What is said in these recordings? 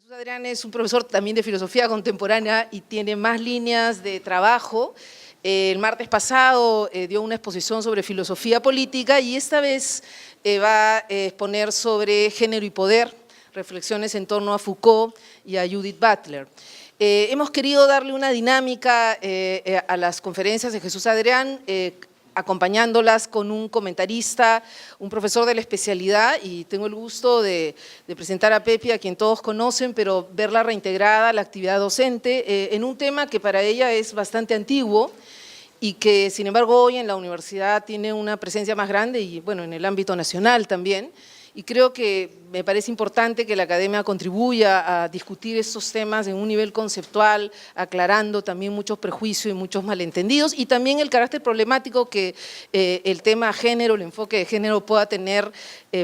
Jesús Adrián es un profesor también de filosofía contemporánea y tiene más líneas de trabajo. El martes pasado dio una exposición sobre filosofía política y esta vez va a exponer sobre género y poder, reflexiones en torno a Foucault y a Judith Butler. Hemos querido darle una dinámica a las conferencias de Jesús Adrián, acompañándolas con un comentarista, un profesor de la especialidad, y tengo el gusto de presentar a Pepi, a quien todos conocen, pero verla reintegrada a la actividad docente en un tema que para ella es bastante antiguo y que, sin embargo, hoy en la universidad tiene una presencia más grande y, bueno, en el ámbito nacional también. Y creo que me parece importante que la academia contribuya a discutir estos temas en un nivel conceptual, aclarando también muchos prejuicios y muchos malentendidos, y también el carácter problemático que el tema género, el enfoque de género pueda tener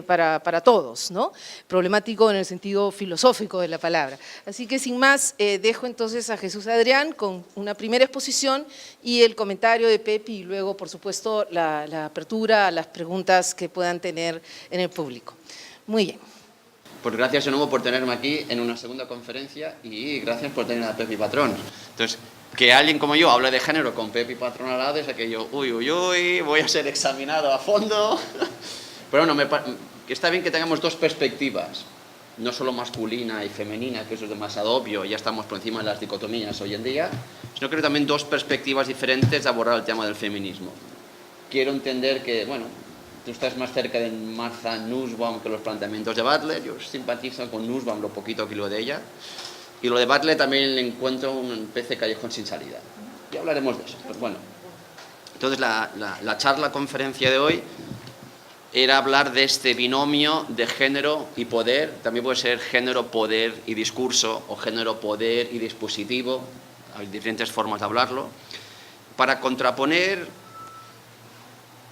para todos, ¿no? Problemático en el sentido filosófico de la palabra. Así que sin más, dejo entonces a Jesús Adrián con una primera exposición y el comentario de Pepi y luego, por supuesto, la apertura a las preguntas que puedan tener en el público. Muy bien. Pues gracias de nuevo por tenerme aquí en una segunda conferencia y gracias por tener a Pepi Patrón. Entonces, que alguien como yo hable de género con Pepi Patrón al lado es aquello, uy, uy, uy, voy a ser examinado a fondo. Pero bueno, está bien que tengamos dos perspectivas, no solo masculina y femenina, que eso es demasiado obvio, ya estamos por encima de las dicotomías hoy en día, sino que también dos perspectivas diferentes de abordar el tema del feminismo. Quiero entender que, bueno, tú estás más cerca de Martha Nussbaum que los planteamientos de Butler. Yo simpatizo con Nussbaum lo poquito que lo de ella. Y lo de Butler también le encuentro una especie de callejón sin salida. Ya hablaremos de eso. Pues bueno, entonces la charla, conferencia de hoy era hablar de este binomio de género y poder. También puede ser género, poder y discurso, o género, poder y dispositivo. Hay diferentes formas de hablarlo. Para contraponer,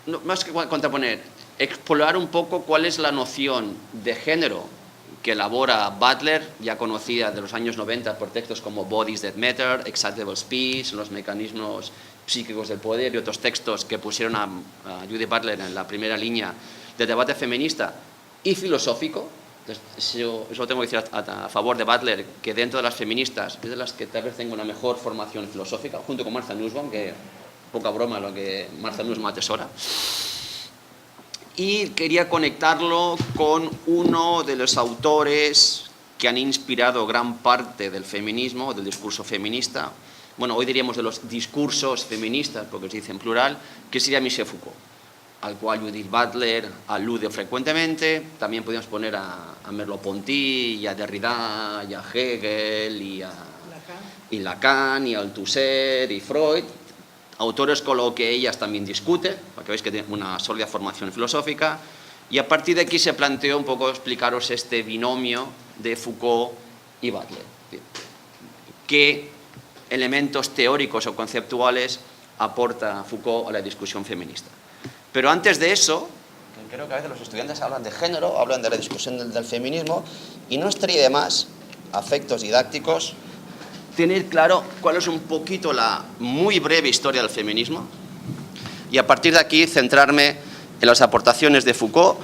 no, más que contraponer, explorar un poco cuál es la noción de género que elabora Butler, ya conocida de los años 90 por textos como Bodies That Matter, Excitable Speech, Los mecanismos psíquicos del poder y otros textos que pusieron a Judith Butler en la primera línea del debate feminista y filosófico. Entonces, eso tengo que decir a favor de Butler, que dentro de las feministas es de las que tal vez tengo una mejor formación filosófica, junto con Martha Nussbaum, que poca broma lo que Martha Nussbaum atesora. Y quería conectarlo con uno de los autores que han inspirado gran parte del feminismo, del discurso feminista. Bueno, hoy diríamos de los discursos feministas, porque se dice en plural, que sería Michel Foucault, al cual Judith Butler alude frecuentemente. También podríamos poner a Merleau-Ponty, y a Derrida, y a Hegel, y Lacan, y Althusser, y Freud, autores con los que ellas también discuten, para que veáis que tienen una sólida formación filosófica, y a partir de aquí se planteó un poco explicaros este binomio de Foucault y Butler. ¿Qué elementos teóricos o conceptuales aporta Foucault a la discusión feminista? Pero antes de eso, creo que a veces los estudiantes hablan de género, hablan de la discusión del feminismo, y no estaría de más, a efectos didácticos, tener claro cuál es un poquito la muy breve historia del feminismo y a partir de aquí centrarme en las aportaciones de Foucault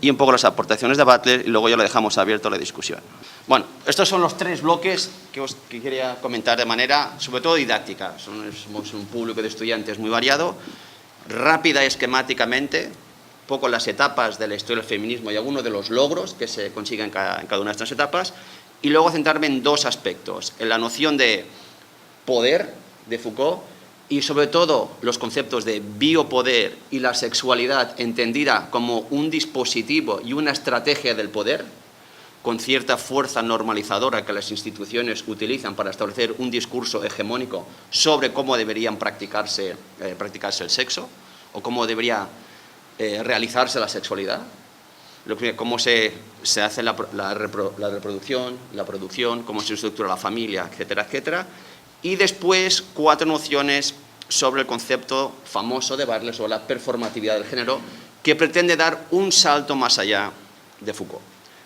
y un poco las aportaciones de Butler, y luego ya lo dejamos abierto a la discusión. Bueno, estos son los tres bloques que quería comentar de manera, sobre todo didáctica. Somos un público de estudiantes muy variado, rápida y esquemáticamente, un poco las etapas de la historia del feminismo y algunos de los logros que se consiguen en cada una de estas etapas, y luego centrarme en dos aspectos, en la noción de poder de Foucault y sobre todo los conceptos de biopoder y la sexualidad entendida como un dispositivo y una estrategia del poder, con cierta fuerza normalizadora que las instituciones utilizan para establecer un discurso hegemónico sobre cómo deberían practicarse el sexo o cómo debería realizarse la sexualidad. Cómo se hace la reproducción, la producción, cómo se estructura la familia, etcétera, etcétera. Y después 4 nociones sobre el concepto famoso de Butler sobre la performatividad del género, que pretende dar un salto más allá de Foucault.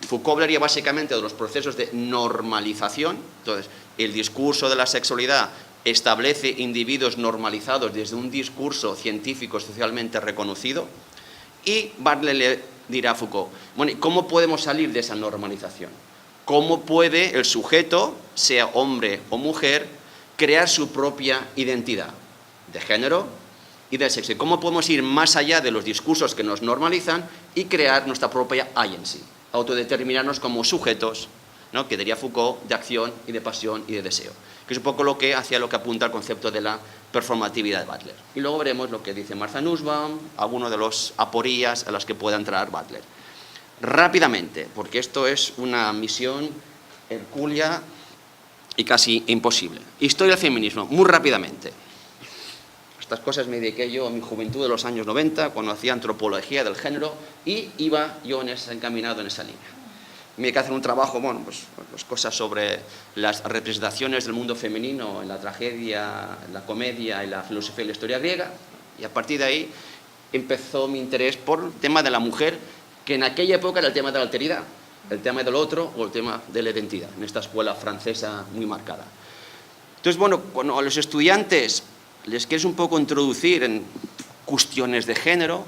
Foucault hablaría básicamente de los procesos de normalización. Entonces, el discurso de la sexualidad establece individuos normalizados desde un discurso científico socialmente reconocido, y Butler le dirá a Foucault, bueno, ¿y cómo podemos salir de esa normalización? cómo puede el sujeto, sea hombre o mujer, crear su propia identidad de género y de sexo. Y cómo podemos ir más allá de los discursos que nos normalizan y crear nuestra propia agency, autodeterminarnos como sujetos, ¿no?, que diría Foucault, de acción y de pasión y de deseo, que es un poco lo que apunta al concepto de la performatividad de Butler. Y luego veremos lo que dice Martha Nussbaum, algunos de los aporías a las que pueda entrar Butler. Rápidamente, porque esto es una misión hercúlea y casi imposible. Historia del feminismo, muy rápidamente. Estas cosas me dediqué yo a mi juventud de los años 90, cuando hacía antropología del género, y iba yo encaminado en esa línea. Me dediqué a hacer un trabajo, bueno, pues cosas sobre las representaciones del mundo femenino en la tragedia, en la comedia y la filosofía y la historia griega, y a partir de ahí empezó mi interés por el tema de la mujer, que en aquella época era el tema de la alteridad, el tema del otro o el tema de la identidad, en esta escuela francesa muy marcada. Entonces, bueno, cuando a los estudiantes les quieres un poco introducir en cuestiones de género,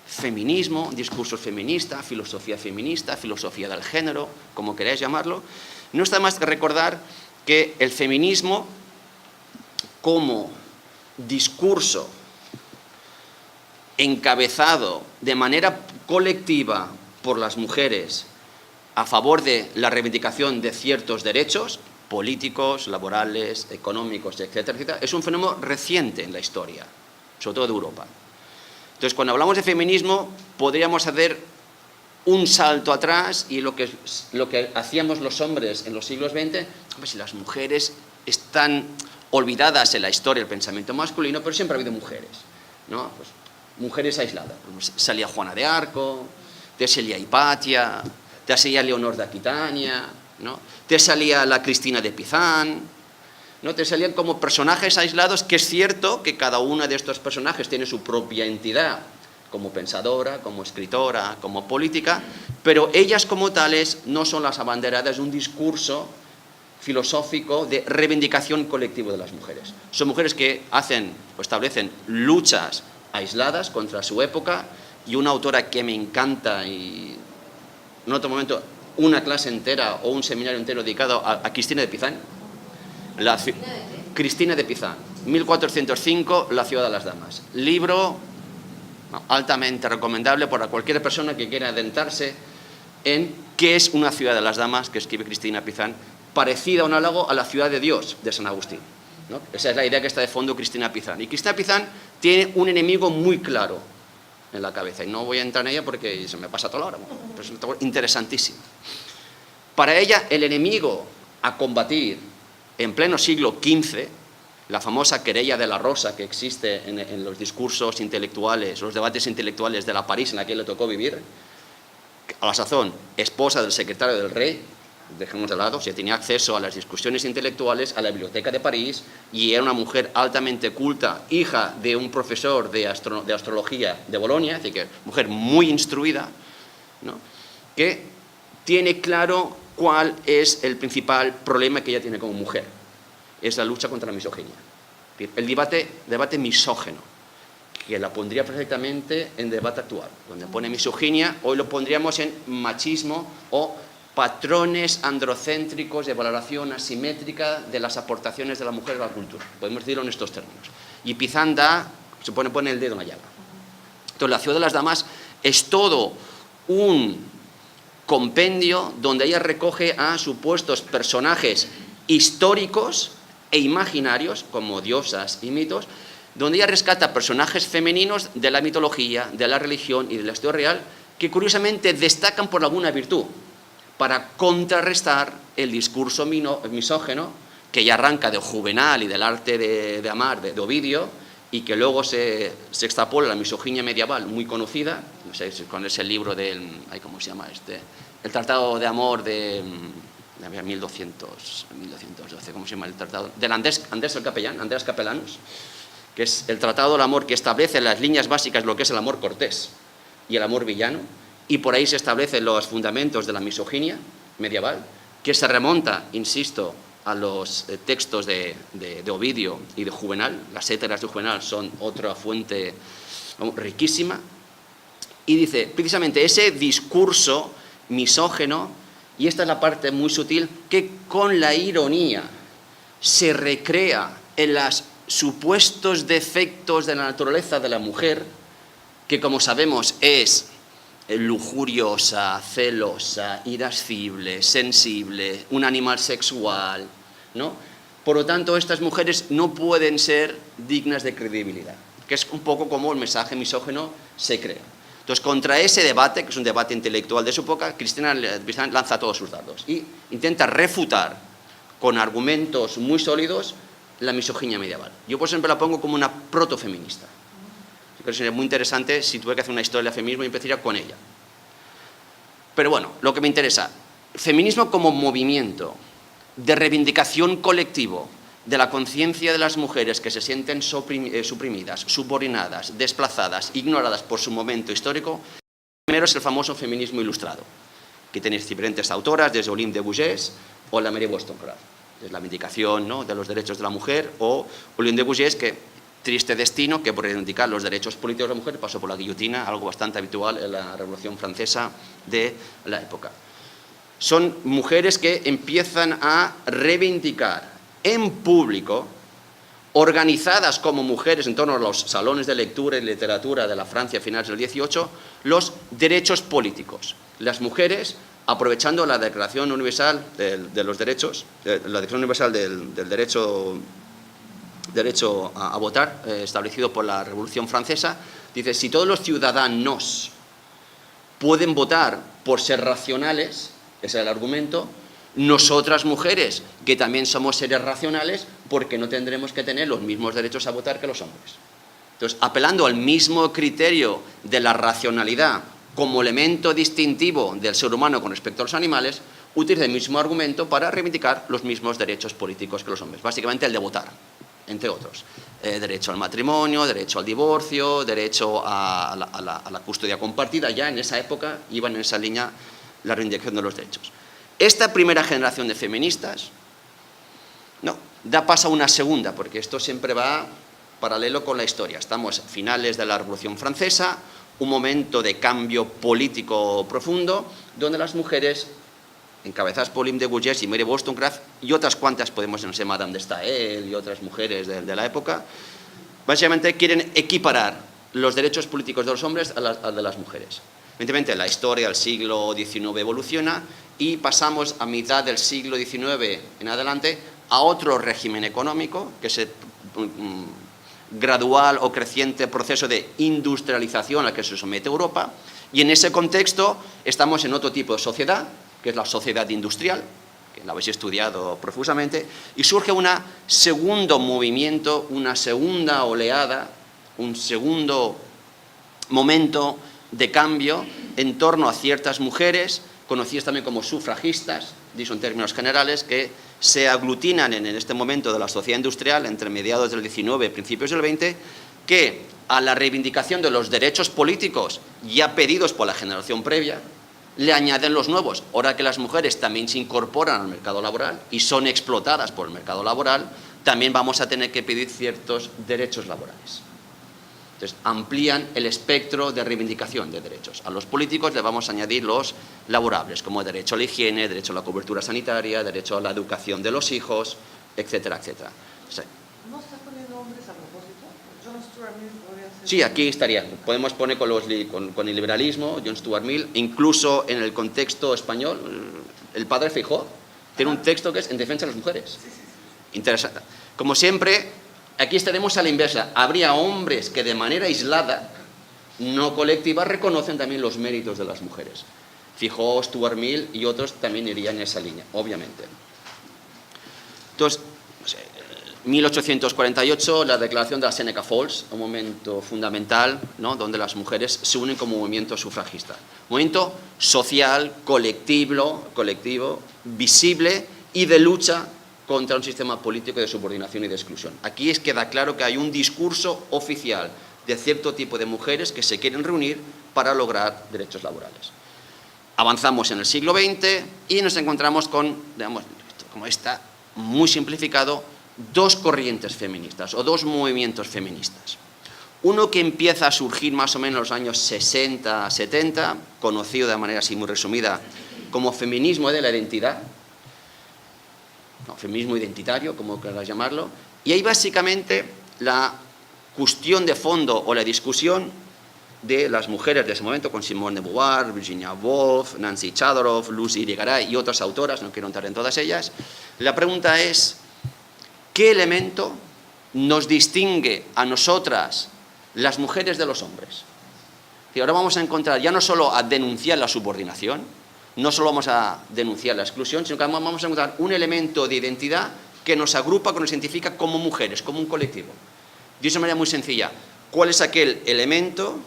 feminismo, discurso feminista, filosofía del género, como queráis llamarlo, no está más que recordar que el feminismo como discurso encabezado de manera colectiva por las mujeres a favor de la reivindicación de ciertos derechos políticos, laborales, económicos, etcétera, etcétera, es un fenómeno reciente en la historia, sobre todo de Europa. Entonces, cuando hablamos de feminismo, podríamos hacer un salto atrás y lo que hacíamos los hombres en los siglos XX, pues si las mujeres están olvidadas en la historia del pensamiento masculino, pero siempre ha habido mujeres, ¿no? Pues, mujeres aisladas. Salía Juana de Arco, te salía Hipatia, te salía Leonor de Aquitania, ¿no? Te salía la Cristina de Pizán, ¿no? Te salían como personajes aislados, que es cierto que cada uno de estos personajes tiene su propia entidad, como pensadora, como escritora, como política, pero ellas como tales no son las abanderadas de un discurso filosófico de reivindicación colectiva de las mujeres. Son mujeres que establecen luchas aisladas contra su época, y una autora que me encanta, y en otro momento una clase entera o un seminario entero dedicado a Cristina de Pizán. Cristina de Pizán, 1405, La ciudad de las damas. Libro altamente recomendable para cualquier persona que quiera adentrarse en qué es una ciudad de las damas, que escribe Cristina Pizán, parecida a un análogo a la ciudad de Dios de San Agustín, ¿no? Esa es la idea que está de fondo Cristina Pizán. Y Cristina Pizán tiene un enemigo muy claro en la cabeza, y no voy a entrar en ella porque se me pasa toda la hora, pero es interesantísimo. Para ella, el enemigo a combatir en pleno siglo XV, la famosa querella de la Rosa que existe en los discursos intelectuales, los debates intelectuales de la París en la que le tocó vivir, a la sazón esposa del secretario del rey, dejemos de lado, si tenía acceso a las discusiones intelectuales, a la biblioteca de París, y era una mujer altamente culta, hija de un profesor de astrología de Bolonia, es decir, que mujer muy instruida, ¿no?, que tiene claro cuál es el principal problema que ella tiene como mujer. Es la lucha contra la misoginia. El debate misógeno, que la pondría perfectamente en debate actual. Donde pone misoginia, hoy lo pondríamos en machismo o patrones androcéntricos de valoración asimétrica de las aportaciones de la mujer a la cultura. Podemos decirlo en estos términos. Y Pizán pone el dedo en la llaga. Entonces, La ciudad de las damas es todo un compendio donde ella recoge a supuestos personajes históricos e imaginarios, como diosas y mitos, donde ella rescata personajes femeninos de la mitología, de la religión y de la historia real, que curiosamente destacan por alguna virtud, para contrarrestar el discurso misógeno que ya arranca de Juvenal y del arte de amar de Ovidio, y que luego se extrapola a la misoginia medieval muy conocida, no sé, con ese libro del, ¿cómo se llama este? El Tratado de Amor de 1212, ¿cómo se llama el tratado? Del Andrés el Capellán, Andrés Capellanus, que es el Tratado del Amor que establece las líneas básicas de lo que es el amor cortés y el amor villano, y por ahí se establecen los fundamentos de la misoginia medieval, que se remonta, insisto, a los textos de Ovidio y de Juvenal. Las Héteras de Juvenal son otra fuente riquísima, y dice, precisamente ese discurso misógeno y esta es la parte muy sutil, que con la ironía se recrea en los supuestos defectos de la naturaleza de la mujer, que como sabemos es lujuriosa, celosa, irascible, sensible, un animal sexual, ¿no? Por lo tanto, estas mujeres no pueden ser dignas de credibilidad, que es un poco como el mensaje misógino se crea. Entonces, contra ese debate, que es un debate intelectual de su época, Cristina lanza todos sus dardos y intenta refutar con argumentos muy sólidos la misoginia medieval. Yo, por ejemplo, la pongo como una protofeminista. Creo que sería muy interesante si tuviera que hacer una historia del feminismo y empezaría con ella. Pero bueno, lo que me interesa, feminismo como movimiento de reivindicación colectivo de la conciencia de las mujeres que se sienten suprimidas, subordinadas, desplazadas, ignoradas por su momento histórico. Primero es el famoso feminismo ilustrado, que tenéis diferentes autoras, desde Olympe de Gouges o la Mary Wollstonecraft, es la vindicación, ¿no?, de los derechos de la mujer, o Olympe de Gouges, que triste destino, que por reivindicar los derechos políticos de la mujer pasó por la guillotina, algo bastante habitual en la Revolución Francesa de la época. Son mujeres que empiezan a reivindicar en público, organizadas como mujeres en torno a los salones de lectura y literatura de la Francia a finales del 18, los derechos políticos. Las mujeres, aprovechando la Declaración Universal de los Derechos, la Declaración Universal del derecho a votar, establecido por la Revolución Francesa, dice, si todos los ciudadanos pueden votar por ser racionales, ese es el argumento, nosotras mujeres, que también somos seres racionales, porque no tendremos que tener los mismos derechos a votar que los hombres. Entonces, apelando al mismo criterio de la racionalidad como elemento distintivo del ser humano con respecto a los animales, utiliza el mismo argumento para reivindicar los mismos derechos políticos que los hombres, básicamente el de votar, entre otros. Derecho al matrimonio, derecho al divorcio, derecho a la custodia compartida. Ya en esa época iban en esa línea la reivindicación de los derechos. Esta primera generación de feministas no da paso a una segunda, porque esto siempre va paralelo con la historia. Estamos a finales de la Revolución Francesa, un momento de cambio político profundo, donde las mujeres, encabezadas por Olympe de Gouges y Mary Wollstonecraft, y otras cuantas, podemos no sé, Madame de Staël y otras mujeres de la época, básicamente quieren equiparar los derechos políticos de los hombres a de las mujeres. Evidentemente, la historia del siglo XIX evoluciona y pasamos a mitad del siglo XIX en adelante a otro régimen económico, que es el gradual o creciente proceso de industrialización al que se somete Europa, y en ese contexto estamos en otro tipo de sociedad, que es la sociedad industrial, que la habéis estudiado profusamente, y surge un segundo movimiento, una segunda oleada, un segundo momento de cambio en torno a ciertas mujeres, conocidas también como sufragistas, dicho en términos generales, que se aglutinan en este momento de la sociedad industrial, entre mediados del XIX y principios del XX, que a la reivindicación de los derechos políticos ya pedidos por la generación previa, le añaden los nuevos. Ahora que las mujeres también se incorporan al mercado laboral y son explotadas por el mercado laboral, también vamos a tener que pedir ciertos derechos laborales. Entonces, amplían el espectro de reivindicación de derechos. A los políticos le vamos a añadir los laborables, como derecho a la higiene, derecho a la cobertura sanitaria, derecho a la educación de los hijos, etcétera, etcétera. Sí. ¿No estás poniendo hombres a propósito? John Stuart Mill podría ser... Sí, aquí estaría. Podemos poner con el liberalismo, John Stuart Mill, incluso en el contexto español, el padre Feijóo tiene un texto que es en defensa de las mujeres. Interesante. Como siempre, aquí estaremos a la inversa. Habría hombres que de manera aislada, no colectiva, reconocen también los méritos de las mujeres. Feijóo, Stuart Mill y otros también irían en esa línea, obviamente. Entonces, no sé, 1848, la declaración de la Seneca Falls, un momento fundamental, ¿no?, donde las mujeres se unen como movimiento sufragista. Movimiento social, colectivo, visible y de lucha contra un sistema político de subordinación y de exclusión. Aquí queda claro que hay un discurso oficial de cierto tipo de mujeres que se quieren reunir para lograr derechos laborales. Avanzamos en el siglo XX y nos encontramos con, digamos, como está muy simplificado, dos corrientes feministas o dos movimientos feministas. Uno que empieza a surgir más o menos en los años 60, 70, conocido de manera así muy resumida como feminismo de la identidad, no, feminismo identitario, como quieras llamarlo, y ahí básicamente la cuestión de fondo o la discusión de las mujeres de ese momento, con Simone de Beauvoir, Virginia Woolf, Nancy Chadorov, Lucy Irigaray y otras autoras, no quiero entrar en todas ellas. La pregunta es, ¿qué elemento nos distingue a nosotras, las mujeres, de los hombres? Y ahora vamos a encontrar, ya no solo a denunciar la subordinación, no solo vamos a denunciar la exclusión, sino que vamos a encontrar un elemento de identidad que nos agrupa, que nos identifica como mujeres, como un colectivo. De una manera muy sencilla, ¿cuál es aquel elemento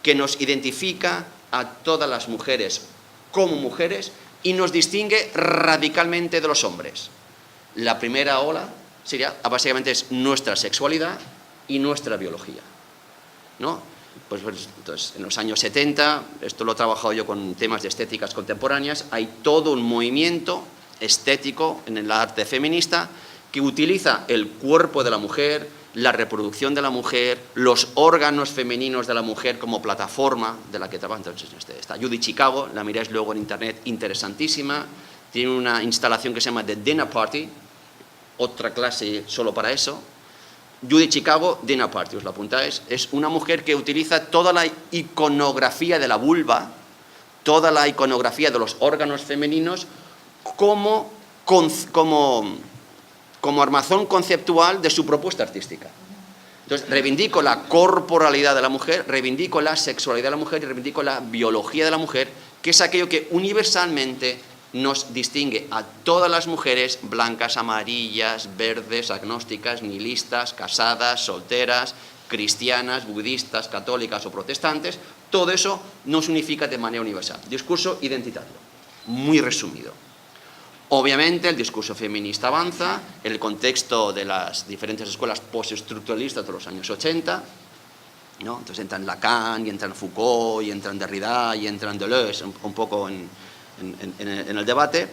que nos identifica a todas las mujeres como mujeres y nos distingue radicalmente de los hombres? La primera ola sería, básicamente, es nuestra sexualidad y nuestra biología, ¿no? Pues entonces, en los años 70, esto lo he trabajado yo con temas de estéticas contemporáneas, hay todo un movimiento estético en el arte feminista que utiliza el cuerpo de la mujer, la reproducción de la mujer, los órganos femeninos de la mujer como plataforma de la que trabaja. Entonces está Judy Chicago, la miráis luego en internet, interesantísima, tiene una instalación que se llama The Dinner Party, otra clase solo para eso. Judy Chicago, Dinner Party, os la apuntáis, es una mujer que utiliza toda la iconografía de la vulva, toda la iconografía de los órganos femeninos como armazón conceptual de su propuesta artística. Entonces, reivindico la corporalidad de la mujer, reivindico la sexualidad de la mujer y reivindico la biología de la mujer, que es aquello que universalmente nos distingue a todas las mujeres blancas, amarillas, verdes, agnósticas, nihilistas, casadas, solteras, cristianas, budistas, católicas o protestantes. Todo eso nos unifica de manera universal. Discurso identitario, muy resumido. Obviamente el discurso feminista avanza en el contexto de las diferentes escuelas postestructuralistas de los años 80, ¿no? Entonces entran Lacan, y entran Foucault, y entran Derrida, y entran Deleuze, un poco en el debate,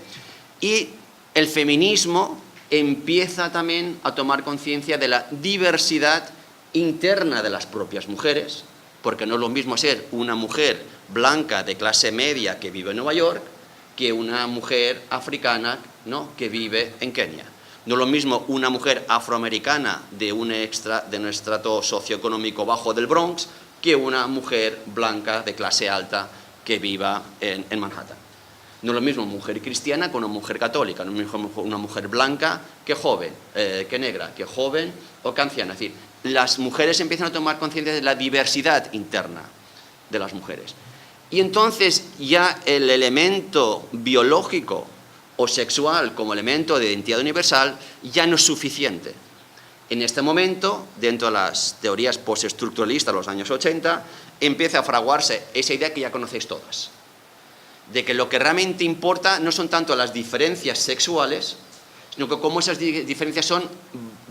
y el feminismo empieza también a tomar conciencia de la diversidad interna de las propias mujeres, porque no es lo mismo ser una mujer blanca de clase media que vive en Nueva York que una mujer africana, ¿no?, que vive en Kenia. No es lo mismo una mujer afroamericana de un estrato socioeconómico bajo del Bronx que una mujer blanca de clase alta que viva en Manhattan. No es lo mismo mujer cristiana con una mujer católica, no es lo mismo una mujer blanca que joven, que negra, que joven o que anciana. Es decir, las mujeres empiezan a tomar conciencia de la diversidad interna de las mujeres. Y entonces ya el elemento biológico o sexual como elemento de identidad universal ya no es suficiente. En este momento, dentro de las teorías postestructuralistas de los años 80, empieza a fraguarse esa idea que ya conocéis todas, de que lo que realmente importa no son tanto las diferencias sexuales, sino que cómo esas diferencias son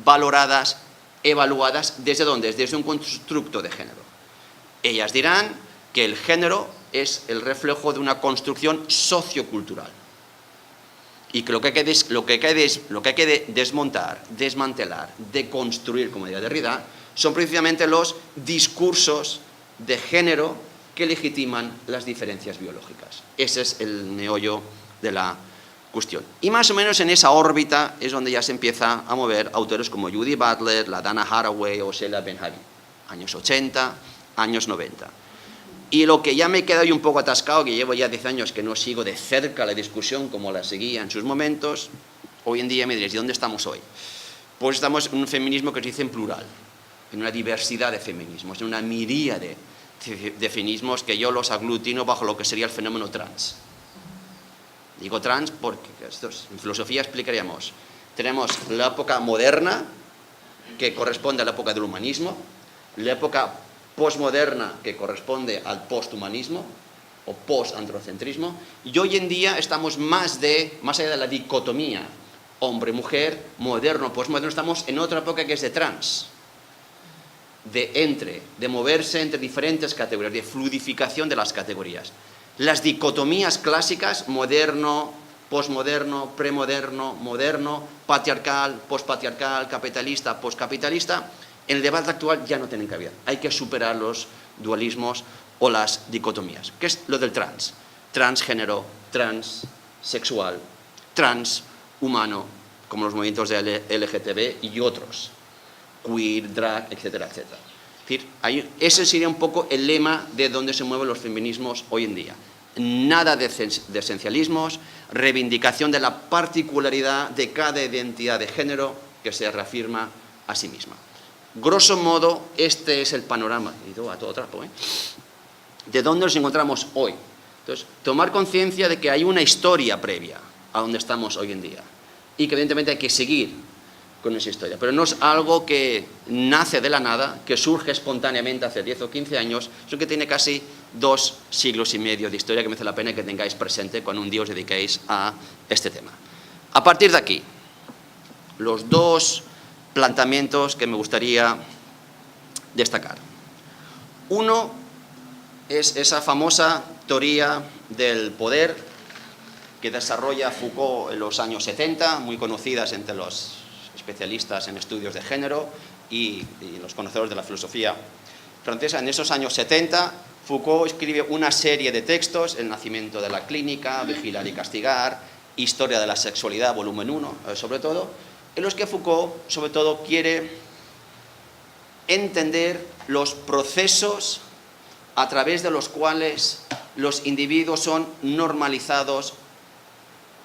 valoradas, evaluadas, ¿desde dónde? Desde un constructo de género. Ellas dirán que el género es el reflejo de una construcción sociocultural y que lo que hay que desmontar, desmantelar, deconstruir, como diría Derrida, son precisamente los discursos de género que legitiman las diferencias biológicas. Ese es el meollo de la cuestión. Y más o menos en esa órbita es donde ya se empieza a mover autores como Judy Butler, la Dana Haraway o Sheila Ben-Havi. Años 80, años 90. Y lo que ya me queda un poco atascado, que llevo ya 10 años que no sigo de cerca la discusión como la seguía en sus momentos, hoy en día me diréis, ¿de dónde estamos hoy? Pues estamos en un feminismo que se dice en plural, en una diversidad de feminismos, en una miríade de feminismos que yo los aglutino bajo lo que sería el fenómeno trans. Digo trans porque en filosofía explicaríamos, tenemos la época moderna, que corresponde a la época del humanismo, la época postmoderna, que corresponde al posthumanismo o postandrocentrismo, y hoy en día estamos más allá de la dicotomía hombre-mujer, moderno, postmoderno, estamos en otra época que es de trans, de moverse entre diferentes categorías, de fluidificación de las categorías. Las dicotomías clásicas, moderno, postmoderno, premoderno, moderno, patriarcal, postpatriarcal, capitalista, postcapitalista, en el debate actual ya no tienen cabida. Hay que superar los dualismos o las dicotomías. ¿Qué es lo del trans? Transgénero, trans, sexual, trans, humano, como los movimientos de LGTB y otros, queer, drag, etcétera, etcétera. Es decir, ese sería un poco el lema de donde se mueven los feminismos hoy en día. Nada de esencialismos, reivindicación de la particularidad de cada identidad de género que se reafirma a sí misma. Grosso modo, este es el panorama, y a todo trapo, de dónde nos encontramos hoy. Entonces, tomar conciencia de que hay una historia previa a donde estamos hoy en día y que evidentemente hay que seguir con esa historia, pero no es algo que nace de la nada, que surge espontáneamente hace 10 o 15 años, sino que tiene casi 2 siglos y medio de historia que merece la pena que tengáis presente cuando un día os dediquéis a este tema. A partir de aquí, los 2 planteamientos que me gustaría destacar. Uno es esa famosa teoría del poder que desarrolla Foucault en los años 70, muy conocidas entre los especialistas en estudios de género y los conocedores de la filosofía francesa. En esos años 70, Foucault escribe una serie de textos, El nacimiento de la clínica, Vigilar y castigar, Historia de la sexualidad, volumen 1, sobre todo, en los que Foucault, sobre todo, quiere entender los procesos a través de los cuales los individuos son normalizados,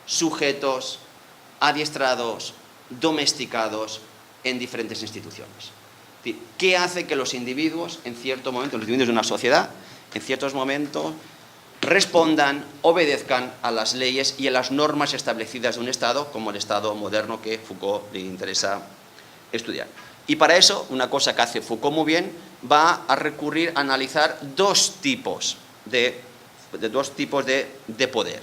sujetos, adiestrados, domesticados en diferentes instituciones. Es decir, ¿qué hace que los individuos, en cierto momento, los individuos de una sociedad, en ciertos momentos, respondan, obedezcan a las leyes y a las normas establecidas de un Estado, como el Estado moderno que Foucault le interesa estudiar? Y para eso, una cosa que hace Foucault muy bien, va a recurrir a analizar 2 tipos de poder.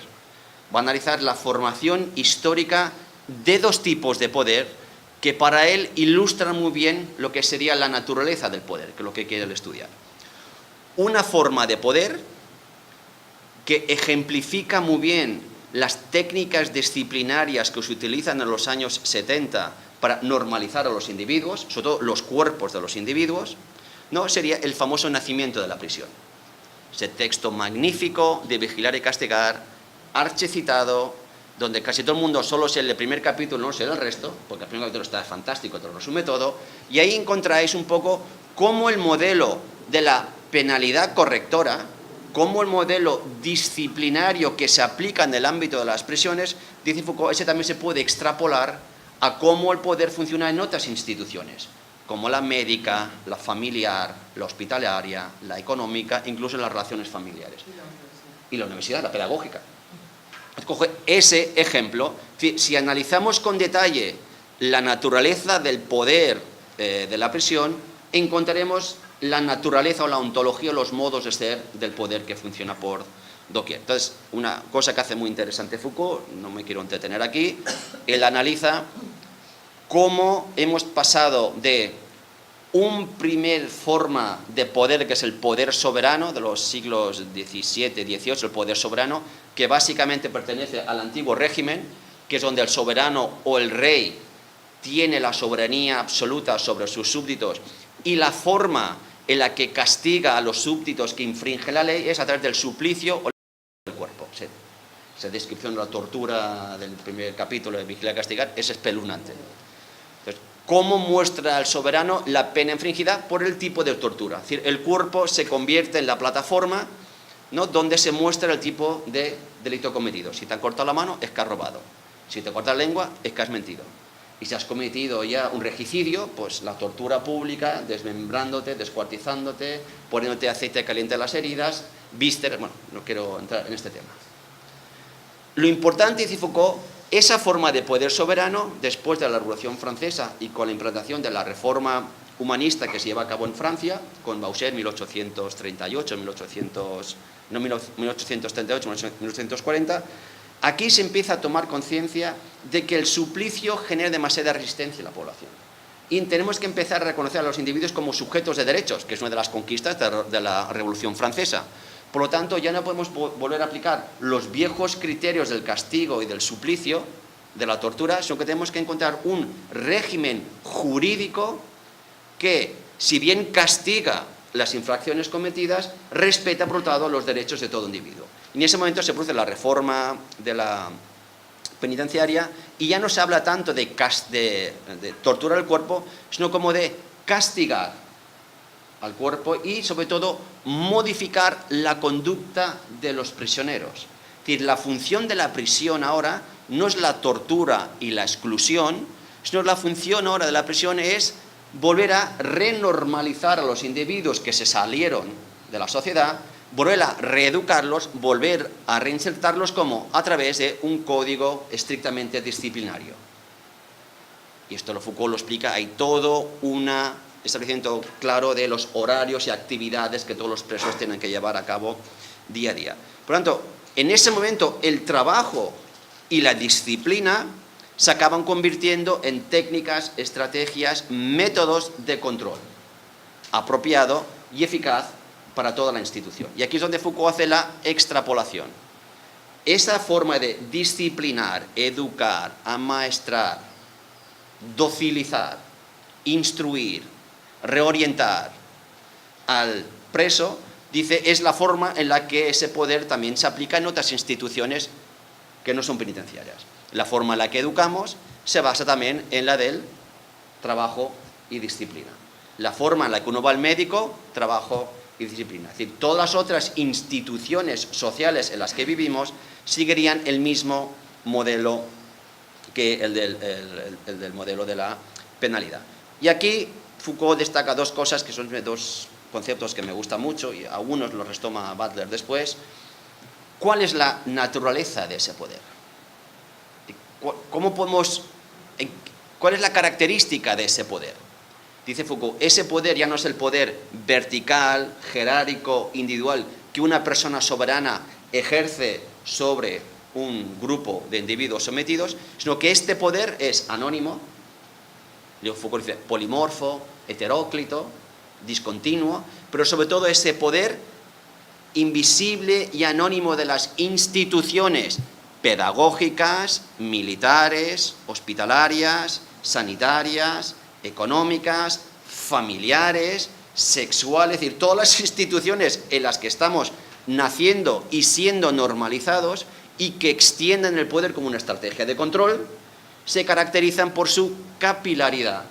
Va a analizar la formación histórica de 2 tipos de poder que para él ilustran muy bien lo que sería la naturaleza del poder, que es lo que quiere él estudiar. Una forma de poder que ejemplifica muy bien las técnicas disciplinarias que se utilizan en los años 70 para normalizar a los individuos, sobre todo los cuerpos de los individuos, ¿no? Sería el famoso nacimiento de la prisión. Ese texto magnífico de Vigilar y castigar, archicitado, donde casi todo el mundo solo sé el primer capítulo, no sé el resto, porque el primer capítulo está fantástico, te lo resume todo, y ahí encontráis un poco cómo el modelo de la penalidad correctora, cómo el modelo disciplinario que se aplica en el ámbito de las prisiones, dice Foucault, ese también se puede extrapolar a cómo el poder funciona en otras instituciones, como la médica, la familiar, la hospitalaria, la económica, incluso en las relaciones familiares. Y la universidad, la pedagógica. Coge ese ejemplo. Si analizamos con detalle la naturaleza del poder de la prisión, encontraremos la naturaleza o la ontología o los modos de ser del poder que funciona por doquier. Entonces, una cosa que hace muy interesante Foucault, no me quiero entretener aquí, él analiza cómo hemos pasado de un primer forma de poder, que es el poder soberano de los siglos XVII, XVIII, el poder soberano, que básicamente pertenece al antiguo régimen, que es donde el soberano o el rey tiene la soberanía absoluta sobre sus súbditos, y la forma en la que castiga a los súbditos que infringen la ley es a través del suplicio o del cuerpo. Esa descripción de la tortura del primer capítulo de Vigilar y castigar es espeluznante. Entonces, ¿cómo muestra el soberano la pena infringida? Por el tipo de tortura. Es decir, el cuerpo se convierte en la plataforma, ¿no?, donde se muestra el tipo de delito cometido. Si te han cortado la mano, es que has robado. Si te cortas la lengua, es que has mentido. Y si has cometido ya un regicidio, pues la tortura pública, desmembrándote, descuartizándote, poniéndote aceite caliente en las heridas, vísceras. Bueno, no quiero entrar en este tema. Lo importante, dice Foucault, esa forma de poder soberano, después de la Revolución Francesa y con la implantación de la reforma humanista que se lleva a cabo en Francia, con Baucher en 1838, 1840, aquí se empieza a tomar conciencia de que el suplicio genera demasiada resistencia en la población. Y tenemos que empezar a reconocer a los individuos como sujetos de derechos, que es una de las conquistas de la Revolución Francesa. Por lo tanto, ya no podemos volver a aplicar los viejos criterios del castigo y del suplicio, de la tortura, sino que tenemos que encontrar un régimen jurídico que, si bien castiga las infracciones cometidas, respeta, por lo tanto, los derechos de todo individuo. En ese momento se produce la reforma de la penitenciaria y ya no se habla tanto de torturar el cuerpo, sino como de castigar al cuerpo y, sobre todo, modificar la conducta de los prisioneros. Es decir, la función de la prisión ahora no es la tortura y la exclusión, sino la función ahora de la prisión es volver a renormalizar a los individuos que se salieron de la sociedad, volver a reeducarlos, volver a reinsertarlos como a través de un código estrictamente disciplinario. Y esto Foucault lo explica, hay todo un establecimiento claro de los horarios y actividades que todos los presos tienen que llevar a cabo día a día. Por lo tanto, en ese momento el trabajo y la disciplina se acaban convirtiendo en técnicas, estrategias, métodos de control apropiado y eficaz para toda la institución. Y aquí es donde Foucault hace la extrapolación. Esa forma de disciplinar, educar, amaestrar, docilizar, instruir, reorientar al preso, dice, es la forma en la que ese poder también se aplica en otras instituciones que no son penitenciarias. La forma en la que educamos se basa también en la del trabajo y disciplina. La forma en la que uno va al médico, trabajo y disciplina. Es decir, todas las otras instituciones sociales en las que vivimos seguirían el mismo modelo que el del modelo de la penalidad. Y aquí Foucault destaca dos cosas que son dos conceptos que me gustan mucho y algunos los retoma Butler después. ¿Cuál es la naturaleza de ese poder? ¿Cuál es la característica de ese poder? Dice Foucault, ese poder ya no es el poder vertical, jerárquico, individual, que una persona soberana ejerce sobre un grupo de individuos sometidos, sino que este poder es anónimo, Foucault dice polimorfo, heteróclito, discontinuo, pero sobre todo ese poder invisible y anónimo de las instituciones pedagógicas, militares, hospitalarias, sanitarias, económicas, familiares, sexuales, es decir, todas las instituciones en las que estamos naciendo y siendo normalizados y que extienden el poder como una estrategia de control, se caracterizan por su capilaridad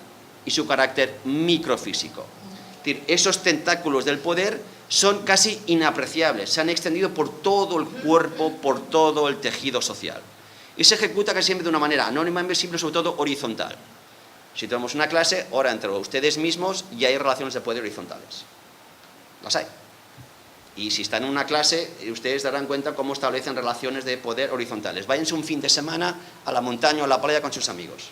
y su carácter microfísico. Es decir, esos tentáculos del poder son casi inapreciables, se han extendido por todo el cuerpo, por todo el tejido social. Y se ejecuta casi siempre de una manera anónima, invisible, sobre todo horizontal. Si tenemos una clase, ahora entre ustedes mismos ya hay relaciones de poder horizontales. Las hay. Y si están en una clase, ustedes darán cuenta cómo establecen relaciones de poder horizontales. Váyanse un fin de semana a la montaña o a la playa con sus amigos.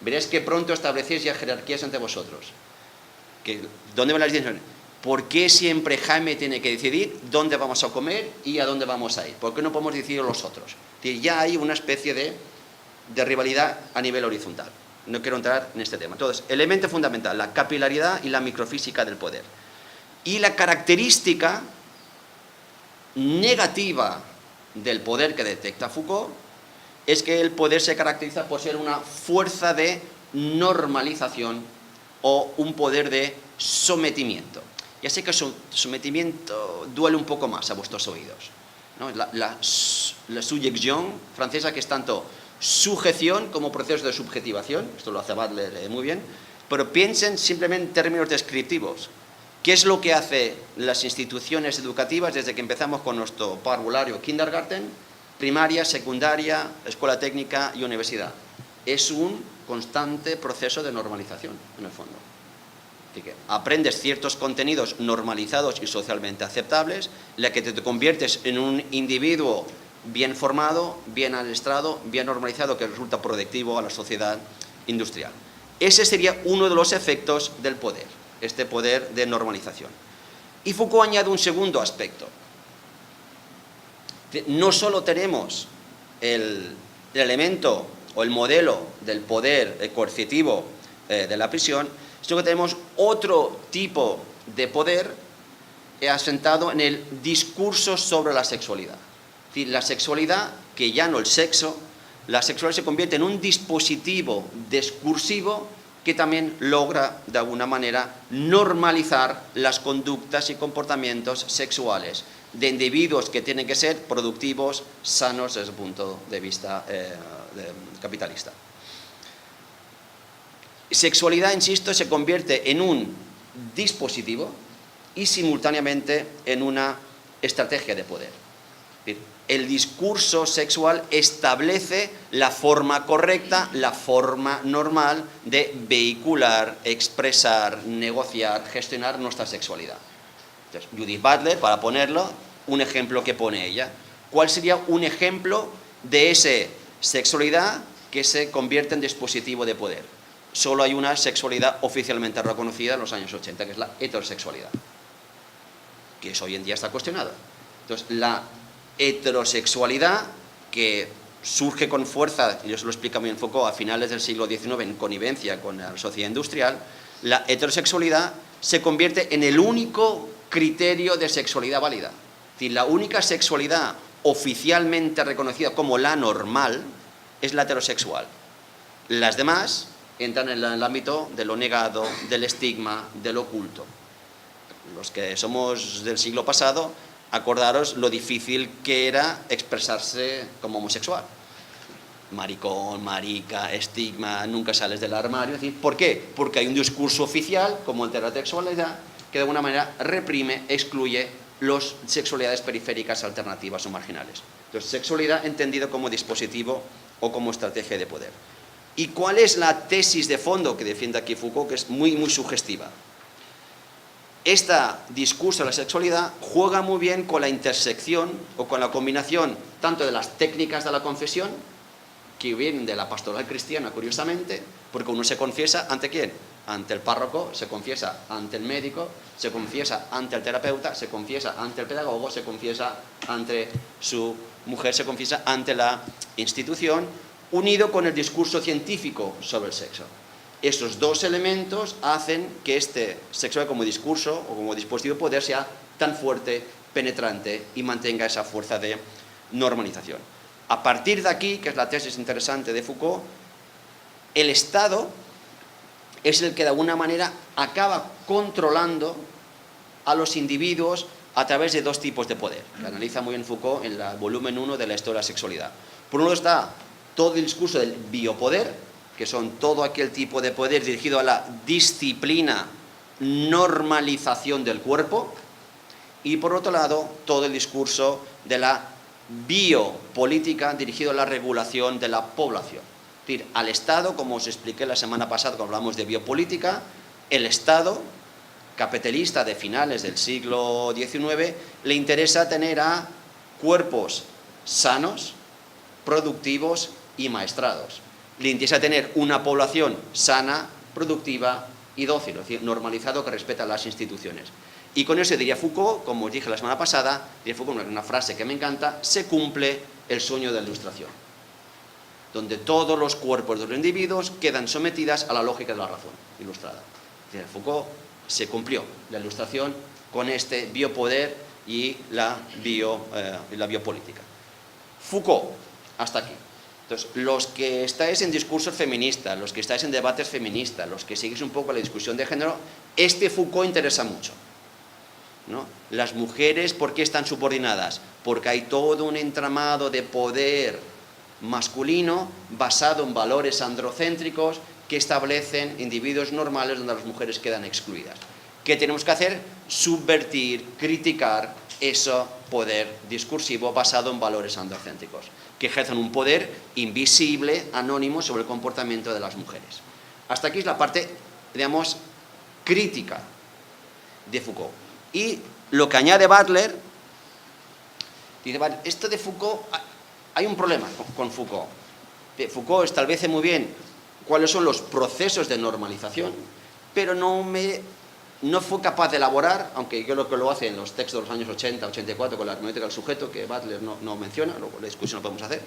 Veréis que pronto establecéis ya jerarquías entre vosotros. ¿Dónde van las decisiones? ¿Por qué siempre Jaime tiene que decidir dónde vamos a comer y a dónde vamos a ir? ¿Por qué no podemos decidir los otros? Es decir, ya hay una especie de rivalidad a nivel horizontal. No quiero entrar en este tema. Entonces, elemento fundamental, la capilaridad y la microfísica del poder. Y la característica negativa del poder que detecta Foucault es que el poder se caracteriza por ser una fuerza de normalización o un poder de sometimiento. Ya sé que sometimiento duele un poco más a vuestros oídos, ¿no? La subjección francesa, que es tanto sujeción como proceso de subjetivación, esto lo hace Butler muy bien, pero piensen simplemente en términos descriptivos. ¿Qué es lo que hacen las instituciones educativas desde que empezamos con nuestro parvulario kindergarten, primaria, secundaria, escuela técnica y universidad? Es un constante proceso de normalización, en el fondo. Así que aprendes ciertos contenidos normalizados y socialmente aceptables, la que te conviertes en un individuo bien formado, bien adestrado, bien normalizado, que resulta productivo a la sociedad industrial. Ese sería uno de los efectos del poder, este poder de normalización. Y Foucault añade un segundo aspecto. No solo tenemos el elemento o el modelo del poder coercitivo de la prisión, sino que tenemos otro tipo de poder asentado en el discurso sobre la sexualidad. Es decir, la sexualidad, que ya no el sexo, la sexualidad se convierte en un dispositivo discursivo que que también logra, de alguna manera, normalizar las conductas y comportamientos sexuales de individuos que tienen que ser productivos, sanos desde el punto de vista capitalista. Sexualidad, insisto, se convierte en un dispositivo y simultáneamente en una estrategia de poder. El discurso sexual establece la forma correcta, la forma normal de vehicular, expresar, negociar, gestionar nuestra sexualidad. Entonces, Judith Butler, para ponerlo, un ejemplo que pone ella. ¿Cuál sería un ejemplo de esa sexualidad que se convierte en dispositivo de poder? Solo hay una sexualidad oficialmente reconocida en los años 80, que es la heterosexualidad, que hoy en día está cuestionada. Entonces, la heterosexualidad, que surge con fuerza, y eso lo explica muy bien Foucault, a finales del siglo XIX en connivencia con la sociedad industrial, la heterosexualidad se convierte en el único criterio de sexualidad válida. Es decir, la única sexualidad oficialmente reconocida como la normal es la heterosexual. Las demás entran en el ámbito de lo negado, del estigma, del oculto. Los que somos del siglo pasado, acordaros lo difícil que era expresarse como homosexual. Maricón, marica, estigma, nunca sales del armario. Es decir, ¿por qué? Porque hay un discurso oficial, como el de la heterosexualidad, que de alguna manera reprime, excluye las sexualidades periféricas, alternativas o marginales. Entonces, sexualidad entendido como dispositivo o como estrategia de poder. ¿Y cuál es la tesis de fondo que defiende aquí Foucault, que es muy, muy sugestiva? Este discurso de la sexualidad juega muy bien con la intersección o con la combinación tanto de las técnicas de la confesión, que vienen de la pastoral cristiana, curiosamente, porque uno se confiesa ¿ante quién? Ante el párroco, se confiesa ante el médico, se confiesa ante el terapeuta, se confiesa ante el pedagogo, se confiesa ante su mujer, se confiesa ante la institución, unido con el discurso científico sobre el sexo. Esos dos elementos hacen que este sexualidad como discurso o como dispositivo de poder sea tan fuerte, penetrante y mantenga esa fuerza de normalización. A partir de aquí, que es la tesis interesante de Foucault, el Estado es el que de alguna manera acaba controlando a los individuos a través de dos tipos de poder, que analiza muy bien Foucault en el volumen 1 de la historia de la sexualidad. Por un lado está todo el discurso del biopoder, que son todo aquel tipo de poder dirigido a la disciplina, normalización del cuerpo, y por otro lado todo el discurso de la biopolítica dirigido a la regulación de la población. Es decir, al Estado, como os expliqué la semana pasada cuando hablamos de biopolítica, el Estado capitalista de finales del siglo XIX le interesa tener a cuerpos sanos, productivos y maestrados. Le interesa tener una población sana, productiva y dócil, es decir, normalizado, que respeta las instituciones. Y con eso diría Foucault, como os dije la semana pasada, diría Foucault una frase que me encanta: se cumple el sueño de la Ilustración, donde todos los cuerpos de los individuos quedan sometidas a la lógica de la razón ilustrada. Diría Foucault, se cumplió la Ilustración con este biopoder y la biopolítica. Foucault, hasta aquí. Entonces, los que estáis en discursos feministas, los que estáis en debates feministas, los que seguís un poco la discusión de género, este Foucault interesa mucho, ¿no? Las mujeres, ¿por qué están subordinadas? Porque hay todo un entramado de poder masculino basado en valores androcéntricos que establecen individuos normales donde las mujeres quedan excluidas. ¿Qué tenemos que hacer? Subvertir, criticar ese poder discursivo basado en valores androcéntricos, que ejercen un poder invisible, anónimo, sobre el comportamiento de las mujeres. Hasta aquí es la parte, digamos, crítica de Foucault. Y lo que añade Butler, dice, esto de Foucault, hay un problema con Foucault. Foucault establece muy bien cuáles son los procesos de normalización, pero no fue capaz de elaborar, aunque yo creo que lo hace en los textos de los años 80, 84, con la hermenéutica del sujeto, que Butler no menciona, luego la discusión lo podemos hacer,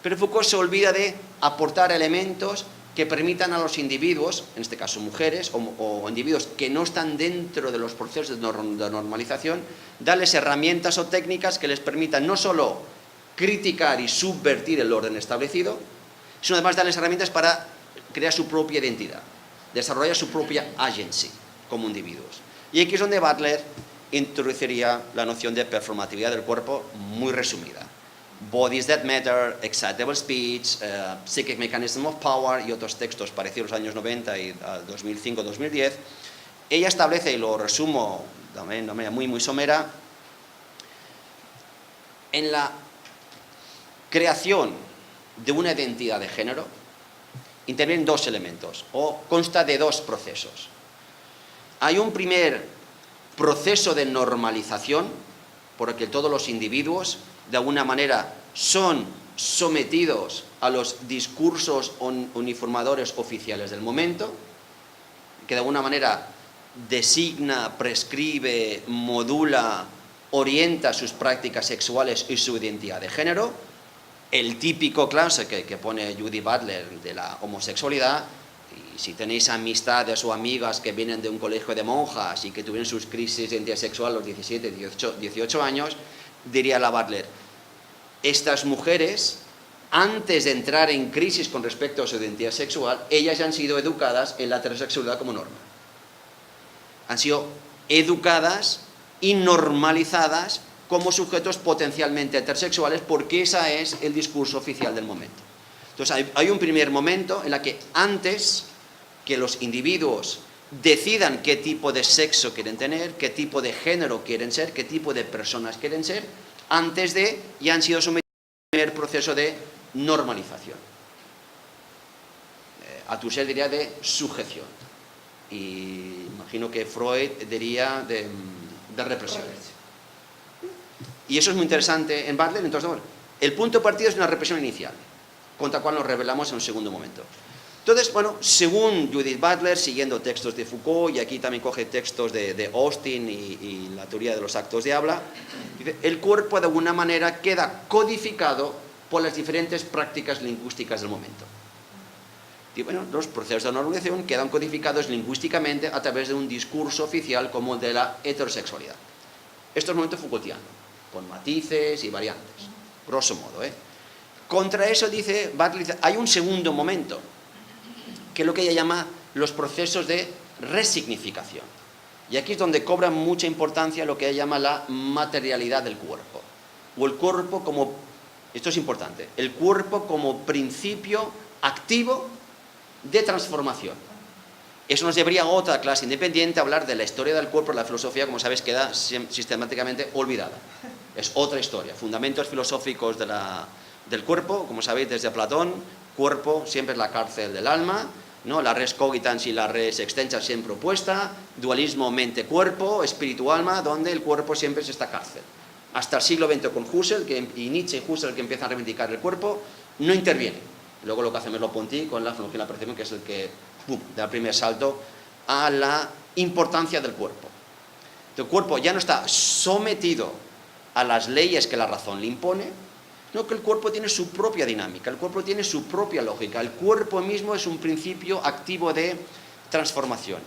pero Foucault se olvida de aportar elementos que permitan a los individuos, en este caso mujeres, o individuos que no están dentro de los procesos de normalización, darles herramientas o técnicas que les permitan no solo criticar y subvertir el orden establecido, sino además darles herramientas para crear su propia identidad. desarrolla su propia agency como individuos. Y aquí es donde Butler introduciría la noción de performatividad del cuerpo muy resumida. Bodies that matter, excitable speech, psychic mechanism of power y otros textos parecidos a los años 90 y 2005-2010. Ella establece, y lo resumo de una manera muy somera, en la creación de una identidad de género intervienen dos elementos, o consta de dos procesos. Hay un primer proceso de normalización, por el que todos los individuos, de alguna manera, son sometidos a los discursos uniformadores oficiales del momento, que de alguna manera designa, prescribe, modula, orienta sus prácticas sexuales y su identidad de género. El típico clase que pone Judith Butler de la homosexualidad, y si tenéis amistades o amigas que vienen de un colegio de monjas y que tuvieron sus crisis de identidad sexual a los 17, 18 años, diría la Butler, estas mujeres, antes de entrar en crisis con respecto a su identidad sexual, ellas ya han sido educadas en la heterosexualidad como norma. Han sido educadas y normalizadas como sujetos potencialmente heterosexuales, porque ese es el discurso oficial del momento. Entonces hay un primer momento en el que antes que los individuos decidan qué tipo de sexo quieren tener, qué tipo de género quieren ser, qué tipo de personas quieren ser, antes de ya han sido sometidos al primer proceso de normalización. Althusser diría de sujeción. Y imagino que Freud diría de represión. Y eso es muy interesante en Butler. Entonces, bueno, el punto de partida es una represión inicial, contra la cual nos rebelamos en un segundo momento. Entonces, bueno, según Judith Butler, siguiendo textos de Foucault, y aquí también coge textos de Austin y la teoría de los actos de habla, dice, el cuerpo de alguna manera queda codificado por las diferentes prácticas lingüísticas del momento. Y bueno, los procesos de normalización quedan codificados lingüísticamente a través de un discurso oficial como el de la heterosexualidad. Esto es un momento Foucaultiano, con matices y variantes, grosso modo. Contra eso, dice Butler, hay un segundo momento, que es lo que ella llama los procesos de resignificación. Y aquí es donde cobra mucha importancia lo que ella llama la materialidad del cuerpo. O el cuerpo como, esto es importante, el cuerpo como principio activo de transformación. Eso nos llevaría a otra clase independiente, a hablar de la historia del cuerpo. La filosofía, como sabéis, queda sistemáticamente olvidada. Es otra historia. Fundamentos filosóficos del cuerpo, como sabéis, desde Platón, cuerpo siempre es la cárcel del alma, ¿no? La res cogitans y la res extensa siempre opuesta, dualismo mente-cuerpo, espíritu-alma, donde el cuerpo siempre es esta cárcel. Hasta el siglo XX con Husserl, y Nietzsche y Husserl, que empiezan a reivindicar el cuerpo, no interviene. Luego lo que hace Merleau-Ponty con la fonología y la percepción, que es el que da el primer salto a la importancia del cuerpo. El cuerpo ya no está sometido a las leyes que la razón le impone, sino que el cuerpo tiene su propia dinámica, el cuerpo tiene su propia lógica, el cuerpo mismo es un principio activo de transformación.